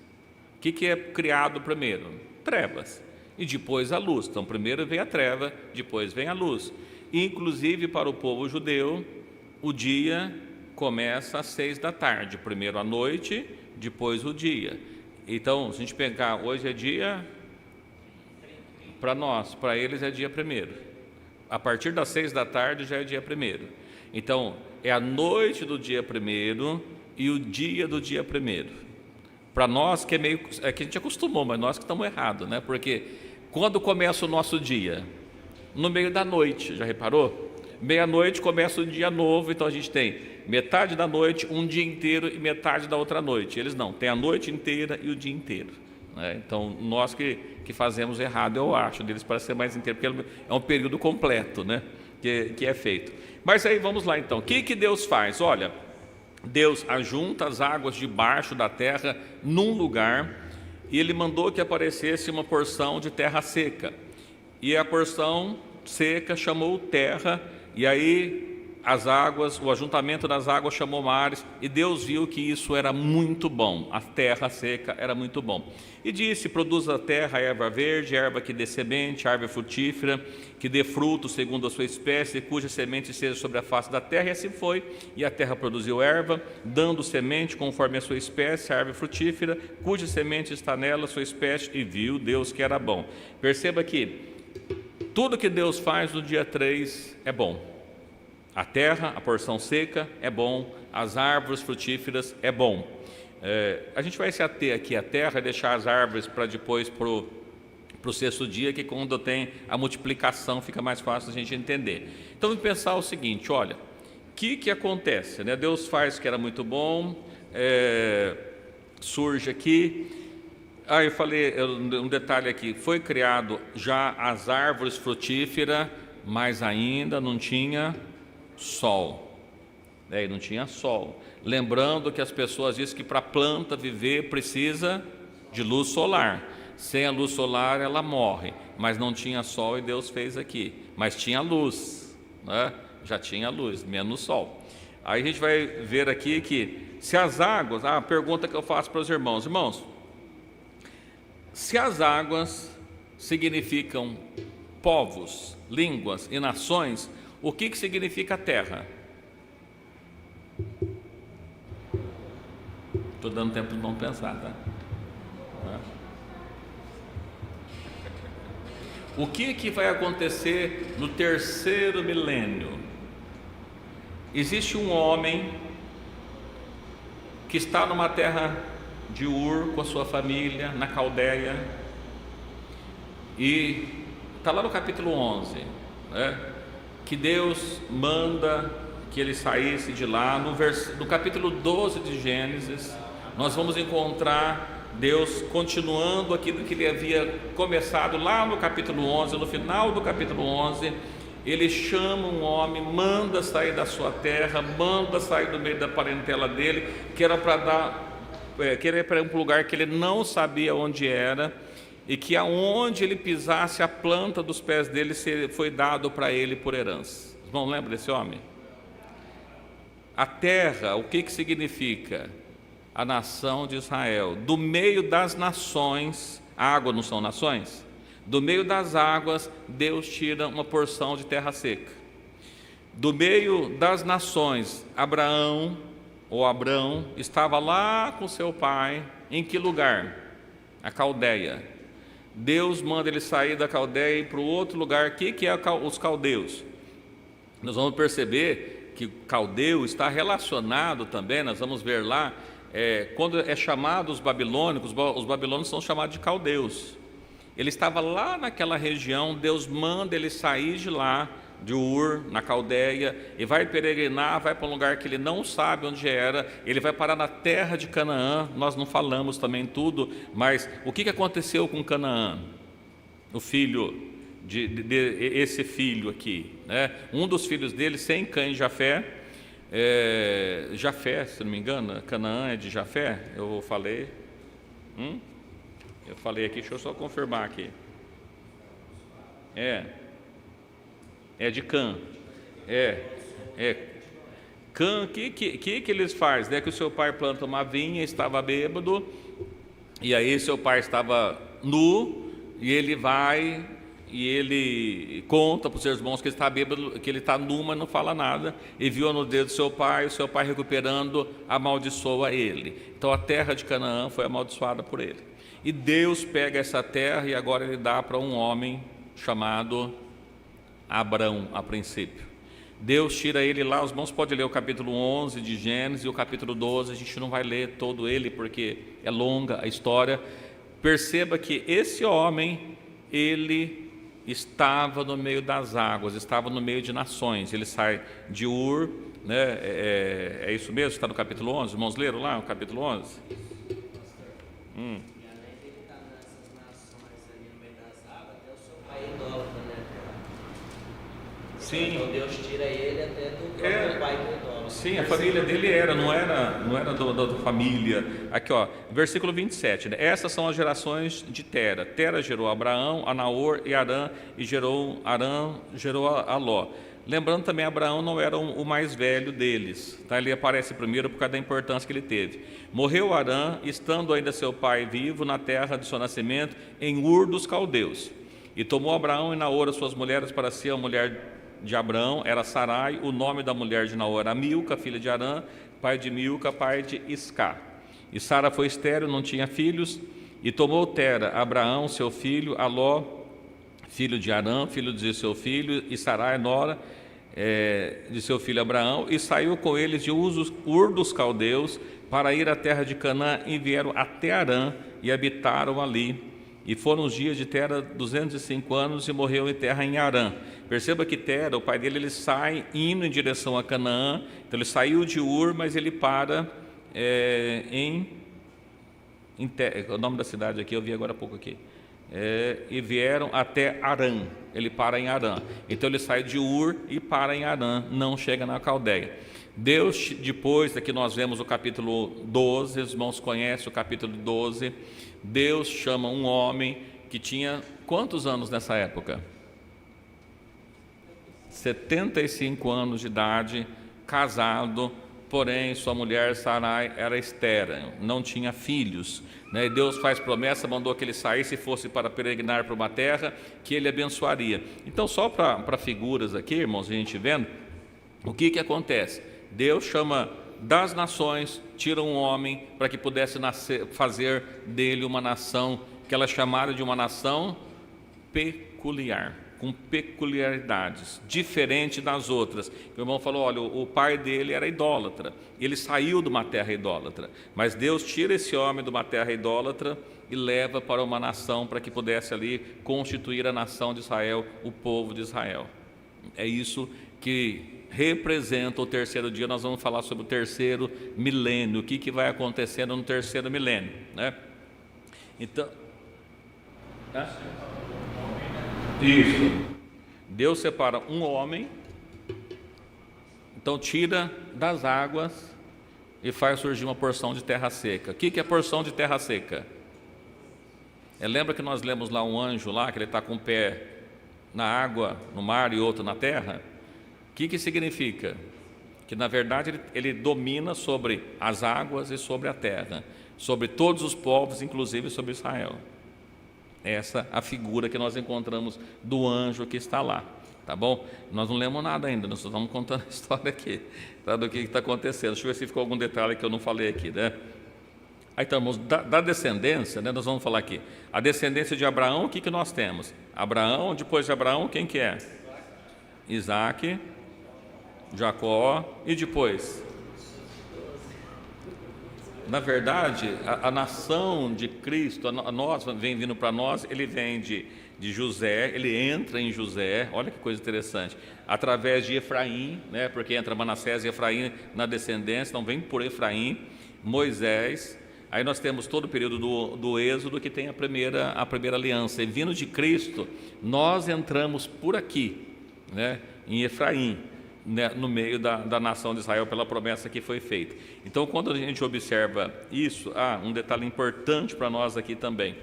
O que é criado primeiro? Trevas. E depois a luz. Então, primeiro vem a treva, depois vem a luz. Inclusive, para o povo judeu, o dia começa às 6 da tarde. Primeiro a noite, depois o dia. Então, se a gente pegar, hoje é dia, para nós, para eles é dia primeiro. A partir das 6 da tarde já é dia primeiro. Então, é a noite do dia primeiro e o dia do dia primeiro. Para nós, que é que a gente acostumou, mas nós que estamos errados, né? Porque quando começa o nosso dia? No meio da noite, já reparou? Meia-noite começa o dia novo, então a gente tem metade da noite, um dia inteiro e metade da outra noite. Eles não, tem a noite inteira e o dia inteiro, né? Então, nós que fazemos errado, eu acho, deles para ser mais inteiro, porque é um período completo, né? Que é feito. Mas aí, vamos lá então, o que Deus faz? Olha, Deus ajunta as águas debaixo da terra num lugar, e Ele mandou que aparecesse uma porção de terra seca, e a porção seca chamou terra, e aí as águas, o ajuntamento das águas chamou mares, e Deus viu que isso era muito bom, a terra seca era muito bom. E disse: produz a terra erva verde, erva que dê semente, árvore frutífera, que dê fruto segundo a sua espécie, cuja semente seja sobre a face da terra. E assim foi, e a terra produziu erva, dando semente conforme a sua espécie, árvore frutífera, cuja semente está nela, sua espécie, e viu Deus que era bom. Perceba que tudo que Deus faz no dia 3 é bom. A terra, a porção seca é bom, as árvores frutíferas é bom. A gente vai se ater aqui à terra e deixar as árvores para depois para o sexto dia, que quando tem a multiplicação fica mais fácil a gente entender. Então vamos pensar o seguinte, olha, o que acontece, né? Deus faz que era muito bom, surge aqui. Eu falei um detalhe aqui, foi criado já as árvores frutíferas, mas ainda não tinha sol, e não tinha sol. Lembrando que as pessoas dizem que para a planta viver precisa de luz solar. Sem a luz solar ela morre, mas não tinha sol e Deus fez aqui. Mas tinha luz, né? Já tinha luz, menos sol. Aí a gente vai ver aqui que se as águas, a pergunta que eu faço para os irmãos, se as águas significam povos, línguas e nações, o que significa a terra? Estou dando tempo de não pensar, tá? O que vai acontecer no terceiro milênio? Existe um homem que está numa terra de Ur com a sua família, na Caldeia, e está lá no capítulo 11, né? Que Deus manda que ele saísse de lá. No capítulo 12 de Gênesis, nós vamos encontrar Deus continuando aquilo que ele havia começado lá no capítulo 11. No final do capítulo 11, ele chama um homem, manda sair da sua terra, manda sair do meio da parentela dele, que era para um lugar que ele não sabia onde era, e que aonde ele pisasse, a planta dos pés dele foi dado para ele por herança. Não lembra desse homem? A terra, o que significa? A nação de Israel. Do meio das nações, água não são nações? Do meio das águas, Deus tira uma porção de terra seca. Do meio das nações, Abraão estava lá com seu pai, em que lugar? a Caldeia. Deus manda ele sair da Caldeia e ir para o outro lugar. O que é os caldeus? Nós vamos perceber que caldeu está relacionado também, nós vamos ver lá, quando é chamado os babilônicos são chamados de caldeus. Ele estava lá naquela região, Deus manda ele sair de lá, de Ur, na Caldeia, e vai peregrinar, vai para um lugar que ele não sabe onde era, ele vai parar na terra de Canaã. Nós não falamos também tudo, mas o que aconteceu com Canaã? O filho, esse filho aqui, né? Um dos filhos dele, Sem, Cã e Jafé, Jafé, se não me engano, Canaã é de Jafé, eu falei aqui, deixa eu só confirmar aqui, é de Cã, Cã, que eles fazem, né? Que o seu pai planta uma vinha, estava bêbado, e aí seu pai estava nu, e ele vai, e ele conta para os seus irmãos que ele está bêbado, que ele está nu, mas não fala nada, e viu no dedo do seu pai, o seu pai recuperando, amaldiçoa ele. Então a terra de Canaã foi amaldiçoada por ele, e Deus pega essa terra e agora ele dá para um homem chamado Abrão, a princípio. Deus tira ele lá, os irmãos podem ler o capítulo 11 de Gênesis e o capítulo 12, a gente não vai ler todo ele porque é longa a história. Perceba que esse homem, ele estava no meio das águas, estava no meio de nações. Ele sai de Ur, né? É isso mesmo? Está no capítulo 11? Os irmãos leram lá o capítulo 11? E além dele estar nessas nações ali no meio das águas, até o seu pai é idólatra, né? Sim. Então Deus tira ele até do próprio pai que é idólatra. Sim, a família dele não era da família. Aqui, ó, versículo 27, né? Essas são as gerações de Tera. Tera gerou Abraão, a Naor e Arã, e Arã gerou a Ló. Lembrando também, Abraão não era o mais velho deles, tá? Ele aparece primeiro por causa da importância que ele teve. Morreu Arã, estando ainda seu pai vivo na terra de seu nascimento, em Ur dos caldeus. E tomou Abraão e Naor as suas mulheres para si. A mulher de Abraão era Sarai, o nome da mulher de Naor era Milca, filha de Arã, pai de Milca, pai de Iscá. E Sara foi estéril, não tinha filhos, e tomou Tera, Abraão, seu filho, Aló, filho de Arã, filho de seu filho, e Sarai, nora de seu filho Abraão, e saiu com eles de Ur dos caldeus para ir à terra de Canaã, e vieram até Arã, e habitaram ali. E foram os dias de Tera 205 anos, e morreu em terra em Arã. Perceba que Tera, o pai dele, ele sai indo em direção a Canaã. Então ele saiu de Ur, mas ele para o nome da cidade aqui, eu vi agora há pouco aqui. E vieram até Arã. Ele para em Arã. Então ele sai de Ur e para em Arã, não chega na Caldeia. Deus, depois daqui nós vemos o capítulo 12, os irmãos conhecem o capítulo 12. Deus chama um homem que tinha quantos anos nessa época? 75 anos de idade, casado, porém sua mulher Sarai era estéril, não tinha filhos, né? E Deus faz promessa, mandou que ele saísse e fosse para peregrinar para uma terra que ele abençoaria. Então, só para figuras aqui, irmãos, a gente vendo, o que acontece? Deus chama das nações, tira um homem para que pudesse fazer dele uma nação, que ela é chamada de uma nação peculiar, com peculiaridades, diferente das outras. O irmão falou, olha, o pai dele era idólatra, ele saiu de uma terra idólatra, mas Deus tira esse homem de uma terra idólatra e leva para uma nação, para que pudesse ali constituir a nação de Israel, o povo de Israel. É isso que representa o terceiro dia. Nós vamos falar sobre o terceiro milênio, o que vai acontecendo no terceiro milênio, né? Então, isso, Deus separa um homem, então tira das águas e faz surgir uma porção de terra seca. O que é porção de terra seca? Lembra que nós lemos lá um anjo lá, que ele está com um pé na água, no mar, e outro na terra? O que significa? Que na verdade ele domina sobre as águas e sobre a terra, sobre todos os povos, inclusive sobre Israel. Essa é a figura que nós encontramos do anjo que está lá, tá bom? Nós não lemos nada ainda, nós estamos contando a história aqui, tá, do que está acontecendo. Deixa eu ver se ficou algum detalhe que eu não falei aqui, né? Aí estamos da descendência, né? Nós vamos falar aqui. A descendência de Abraão, o que que nós temos? Abraão, depois de Abraão, quem que é? Isaac, Jacó e depois? Na verdade, a nação de Cristo, vem vindo para nós, ele vem de José, ele entra em José, olha que coisa interessante, através de Efraim, né, porque entra Manassés e Efraim na descendência, então vem por Efraim, Moisés, aí nós temos todo o período do Êxodo que tem a primeira aliança, e vindo de Cristo, nós entramos por aqui, né, em Efraim, né, no meio da nação de Israel, pela promessa que foi feita. Então, quando a gente observa isso, um detalhe importante para nós aqui também,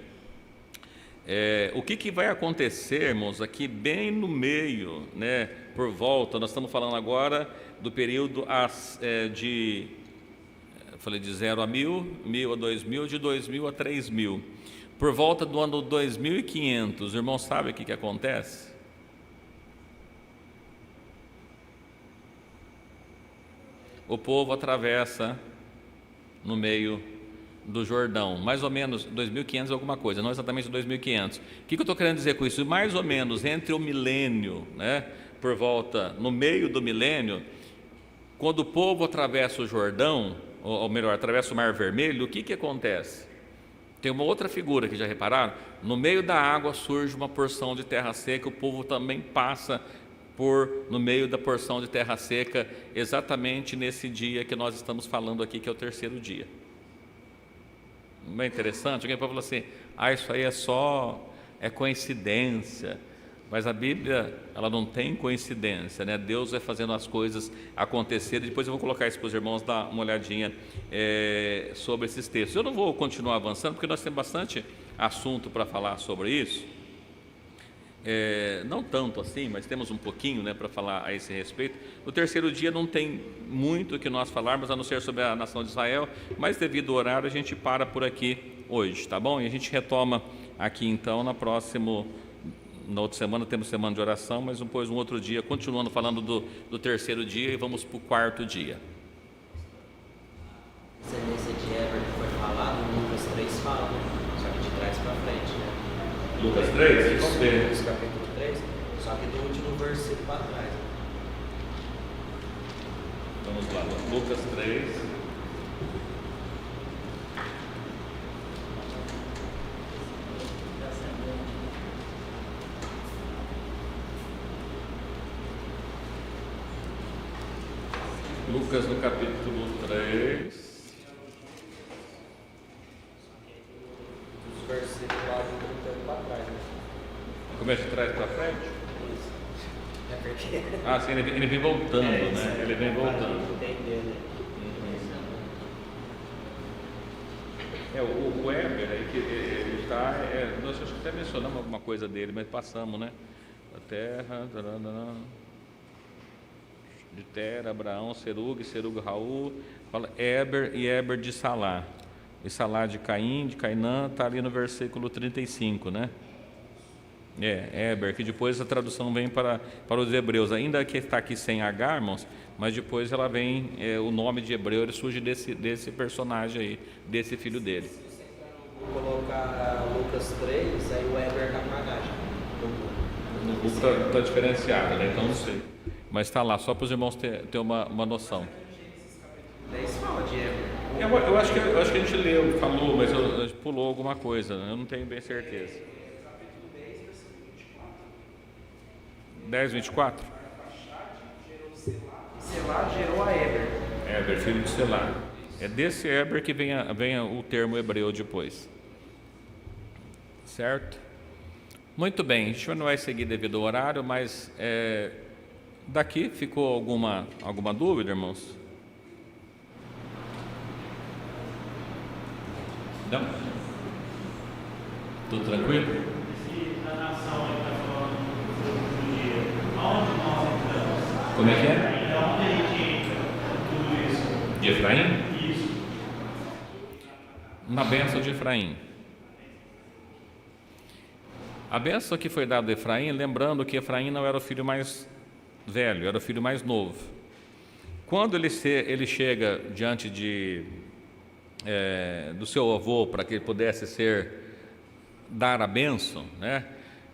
o que vai acontecer, irmãos, aqui bem no meio, né, por volta, nós estamos falando agora do período falei de 0 a 1000, 1000 a 2000, de 2000 a 3000, por volta do ano 2500, os irmãos sabem o que acontece? O povo atravessa no meio do Jordão, mais ou menos 2500 alguma coisa, não exatamente 2500. O que eu estou querendo dizer com isso? Mais ou menos entre o milênio, né, por volta, no meio do milênio, quando o povo atravessa o Jordão, ou melhor, atravessa o Mar Vermelho, o que acontece? Tem uma outra figura que já repararam? No meio da água surge uma porção de terra seca, o povo também passa no meio da porção de terra seca, exatamente nesse dia que nós estamos falando aqui, que é o terceiro dia. Não é interessante? Alguém pode falar assim, isso aí é coincidência, mas a Bíblia, ela não tem coincidência, né? Deus vai fazendo as coisas acontecerem. Depois eu vou colocar isso para os irmãos dar uma olhadinha sobre esses textos. Eu não vou continuar avançando, porque nós temos bastante assunto para falar sobre isso. Não tanto assim, mas temos um pouquinho, né, para falar a esse respeito. O terceiro dia não tem muito o que nós falarmos, a não ser sobre a nação de Israel, mas devido ao horário a gente para por aqui hoje, tá bom? E a gente retoma aqui então na outra semana temos semana de oração, mas depois um outro dia, continuando falando do terceiro dia, e vamos para o quarto dia. Descendência de Eber que foi falado, Lucas 3 fala, só que de trás para frente, né? Lucas 3? Lucas capítulo 3, só que do último versículo para trás. Vamos lá, Lucas 3. Lucas no capítulo 3. Os versículos lá de 30 para trás, né? Começa de trás para frente? Isso. É porque. Sim, ele vem voltando, né? Ele vem voltando. Entender, né? O Weber, aí que ele está. Nós acho que até mencionamos alguma coisa dele, mas passamos, né? A terra. De Tera, Abraão, Serug, Raul, fala Eber e Eber de Salá. E Salá de Caim, de Cainã, está ali no versículo 35, né? Eber, que depois a tradução vem para os hebreus, ainda que está aqui sem H, irmãos, mas depois ela vem, o nome de hebreu, ele surge desse personagem aí, desse filho dele. Vou colocar Lucas 3, aí o Eber está com H. No Google está diferenciado, né? Então não sei. Mas está lá, só para os irmãos ter uma noção. 10 fala de Eber. Eu acho que a gente leu, falou, mas pulou alguma coisa, né? Eu não tenho bem certeza. 10, 24? Selá gerou a Eber. Eber, filho de Selá. É desse Eber que vem o termo hebreu depois. Certo? Muito bem, a gente não vai seguir devido ao horário, mas daqui ficou alguma dúvida, irmãos? Não? Tudo tranquilo? Se a nação está falando do dia, aonde nós entramos? Como é que é? Então, onde a gente entra tudo isso? De Efraim? Isso. Na bênção de Efraim. A bênção que foi dada a Efraim, lembrando que Efraim não era o filho mais velho, era o filho mais novo. Quando ele chega diante de do seu avô para que ele pudesse dar a bênção, né?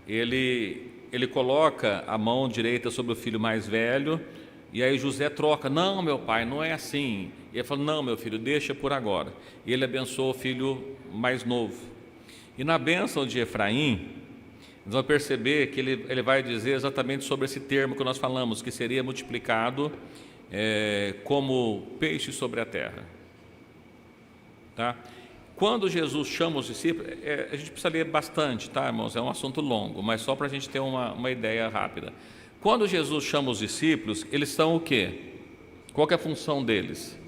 Ele coloca a mão direita sobre o filho mais velho, e aí José troca: não, meu pai, não é assim. E ele fala: não, meu filho, deixa por agora. E ele abençoa o filho mais novo. E na bênção de Efraim, nós vamos perceber que ele vai dizer exatamente sobre esse termo que nós falamos, que seria multiplicado como peixe sobre a terra. Tá? Quando Jesus chama os discípulos, a gente precisa ler bastante, tá, irmãos? É um assunto longo, mas só para a gente ter uma ideia rápida. Quando Jesus chama os discípulos, eles são o quê? Qual que é a função deles?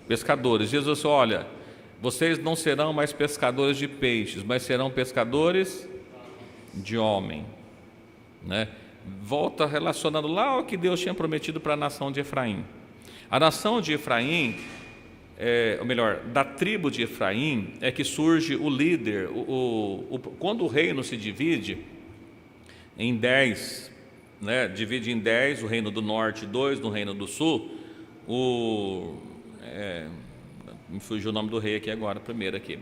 Pescadores. Jesus disse: olha, vocês não serão mais pescadores de peixes, mas serão pescadores de homem, né? Volta relacionando lá o que Deus tinha prometido para a nação de Efraim. A nação de Efraim, ou melhor, da tribo de Efraim é que surge o líder. Quando o reino se divide em 10, né, divide em 10, o reino do norte, 2 no reino do sul, me fugiu o nome do rei aqui agora, primeiro aqui,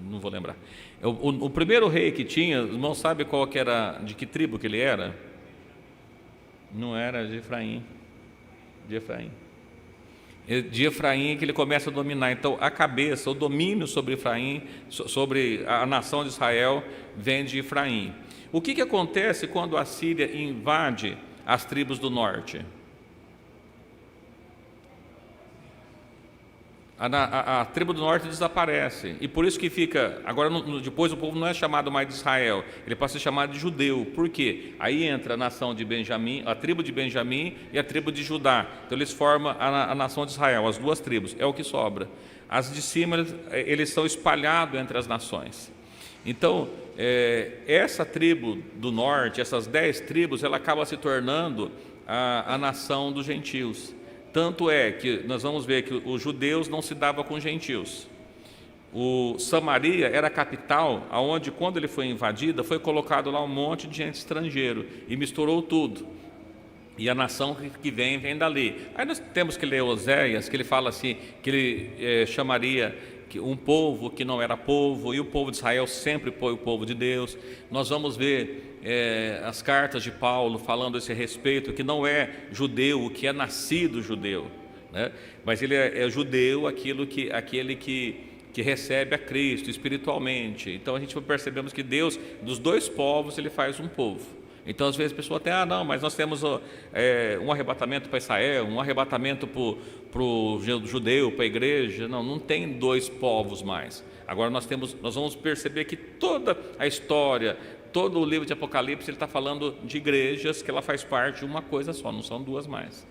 não vou lembrar. O primeiro rei que tinha, não sabe qual que era, de que tribo que ele era? Não era de Efraim. De Efraim que ele começa a dominar. Então a cabeça, o domínio sobre Efraim, sobre a nação de Israel, vem de Efraim. O que acontece quando a Síria invade as tribos do norte? A tribo do norte desaparece, e por isso que fica, agora depois o povo não é chamado mais de Israel, ele passa a ser chamado de judeu. Por quê? Aí entra a nação de Benjamim, a tribo de Benjamim e a tribo de Judá. Então eles formam a nação de Israel, as duas tribos, é o que sobra. As de cima, eles são espalhados entre as nações. Então, essa tribo do norte, essas 10 tribos, ela acaba se tornando a nação dos gentios. Tanto é que nós vamos ver que os judeus não se davam com os gentios. Samaria era a capital, onde quando ele foi invadida, foi colocado lá um monte de gente estrangeiro e misturou tudo. E a nação que vem dali. Aí nós temos que ler Oséias, que ele fala assim, que ele chamaria um povo que não era povo, e o povo de Israel sempre foi o povo de Deus. Nós vamos ver as cartas de Paulo falando a esse respeito, que não é judeu o que é nascido judeu, né? Mas ele é judeu aquele que recebe a Cristo espiritualmente. Então a gente percebemos que Deus, dos dois povos, ele faz um povo. Então às vezes a pessoa tem: não, mas nós temos um arrebatamento para Israel, um arrebatamento para o judeu, para a igreja. Não tem dois povos mais. Agora nós vamos perceber que toda a história, todo o livro de Apocalipse, ele está falando de igrejas, que ela faz parte de uma coisa só, não são duas mais.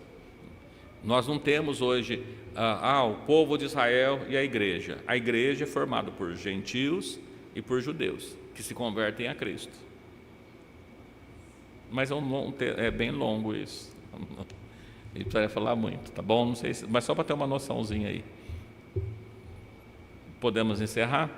Nós não temos hoje o povo de Israel e a igreja. A igreja é formada por gentios e por judeus, que se convertem a Cristo. Mas é bem longo isso. A gente precisaria falar muito, tá bom? Não sei mas só para ter uma noçãozinha aí. Podemos encerrar?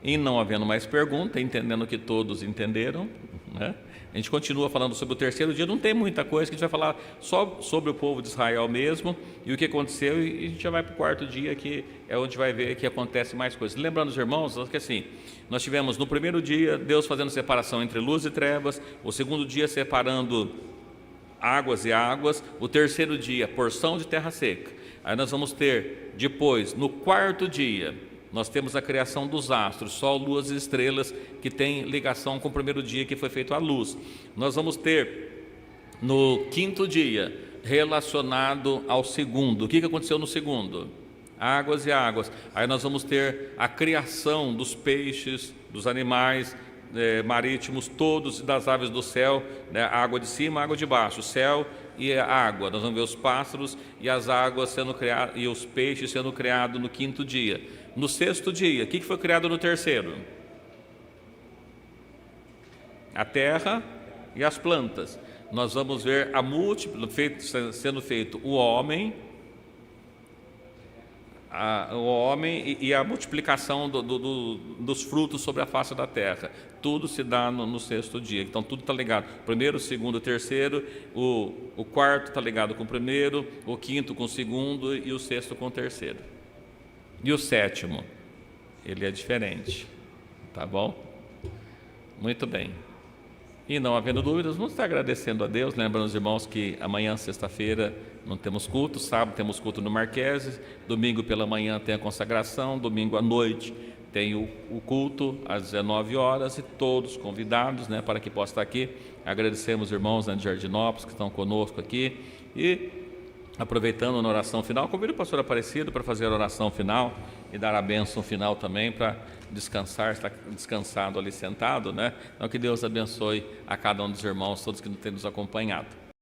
E não havendo mais pergunta, entendendo que todos entenderam, né? A gente continua falando sobre o terceiro dia. Não tem muita coisa, que a gente vai falar só sobre o povo de Israel mesmo e o que aconteceu, e a gente já vai para o quarto dia, que é onde vai ver que acontece mais coisas. Lembrando os irmãos que assim, nós tivemos no primeiro dia Deus fazendo separação entre luz e trevas, o segundo dia separando águas e águas, o terceiro dia porção de terra seca. Aí nós vamos ter depois, no quarto dia, nós temos a criação dos astros, sol, luas e estrelas, que tem ligação com o primeiro dia, que foi feito a luz. Nós vamos ter no quinto dia, relacionado ao segundo. O que aconteceu no segundo? Águas e águas. Aí nós vamos ter a criação dos peixes, dos animais marítimos, todos, das aves do céu, né? Água de cima, água de baixo, o céu e a água. Nós vamos ver os pássaros e as águas sendo criados, e os peixes sendo criados no quinto dia. No sexto dia, o que foi criado no terceiro? A terra e as plantas. Nós vamos ver sendo feito o homem e a multiplicação dos frutos sobre a face da terra. Tudo se dá no sexto dia. Então tudo está ligado. Primeiro, segundo, terceiro. O quarto está ligado com o primeiro, o quinto com o segundo e o sexto com o terceiro. E o sétimo, ele é diferente, tá bom? Muito bem. E não havendo dúvidas, vamos estar agradecendo a Deus, lembrando os irmãos que amanhã, sexta-feira, não temos culto, sábado temos culto no Marqueses, domingo pela manhã tem a consagração, domingo à noite tem o culto às 19 horas e todos convidados, né, para que possam estar aqui. Agradecemos os irmãos, né, de Jardinópolis que estão conosco aqui e aproveitando na oração final, convido o pastor Aparecido para fazer a oração final e dar a bênção final também para descansar, estar descansado ali sentado, né? Então que Deus abençoe a cada um dos irmãos, todos que têm nos acompanhado.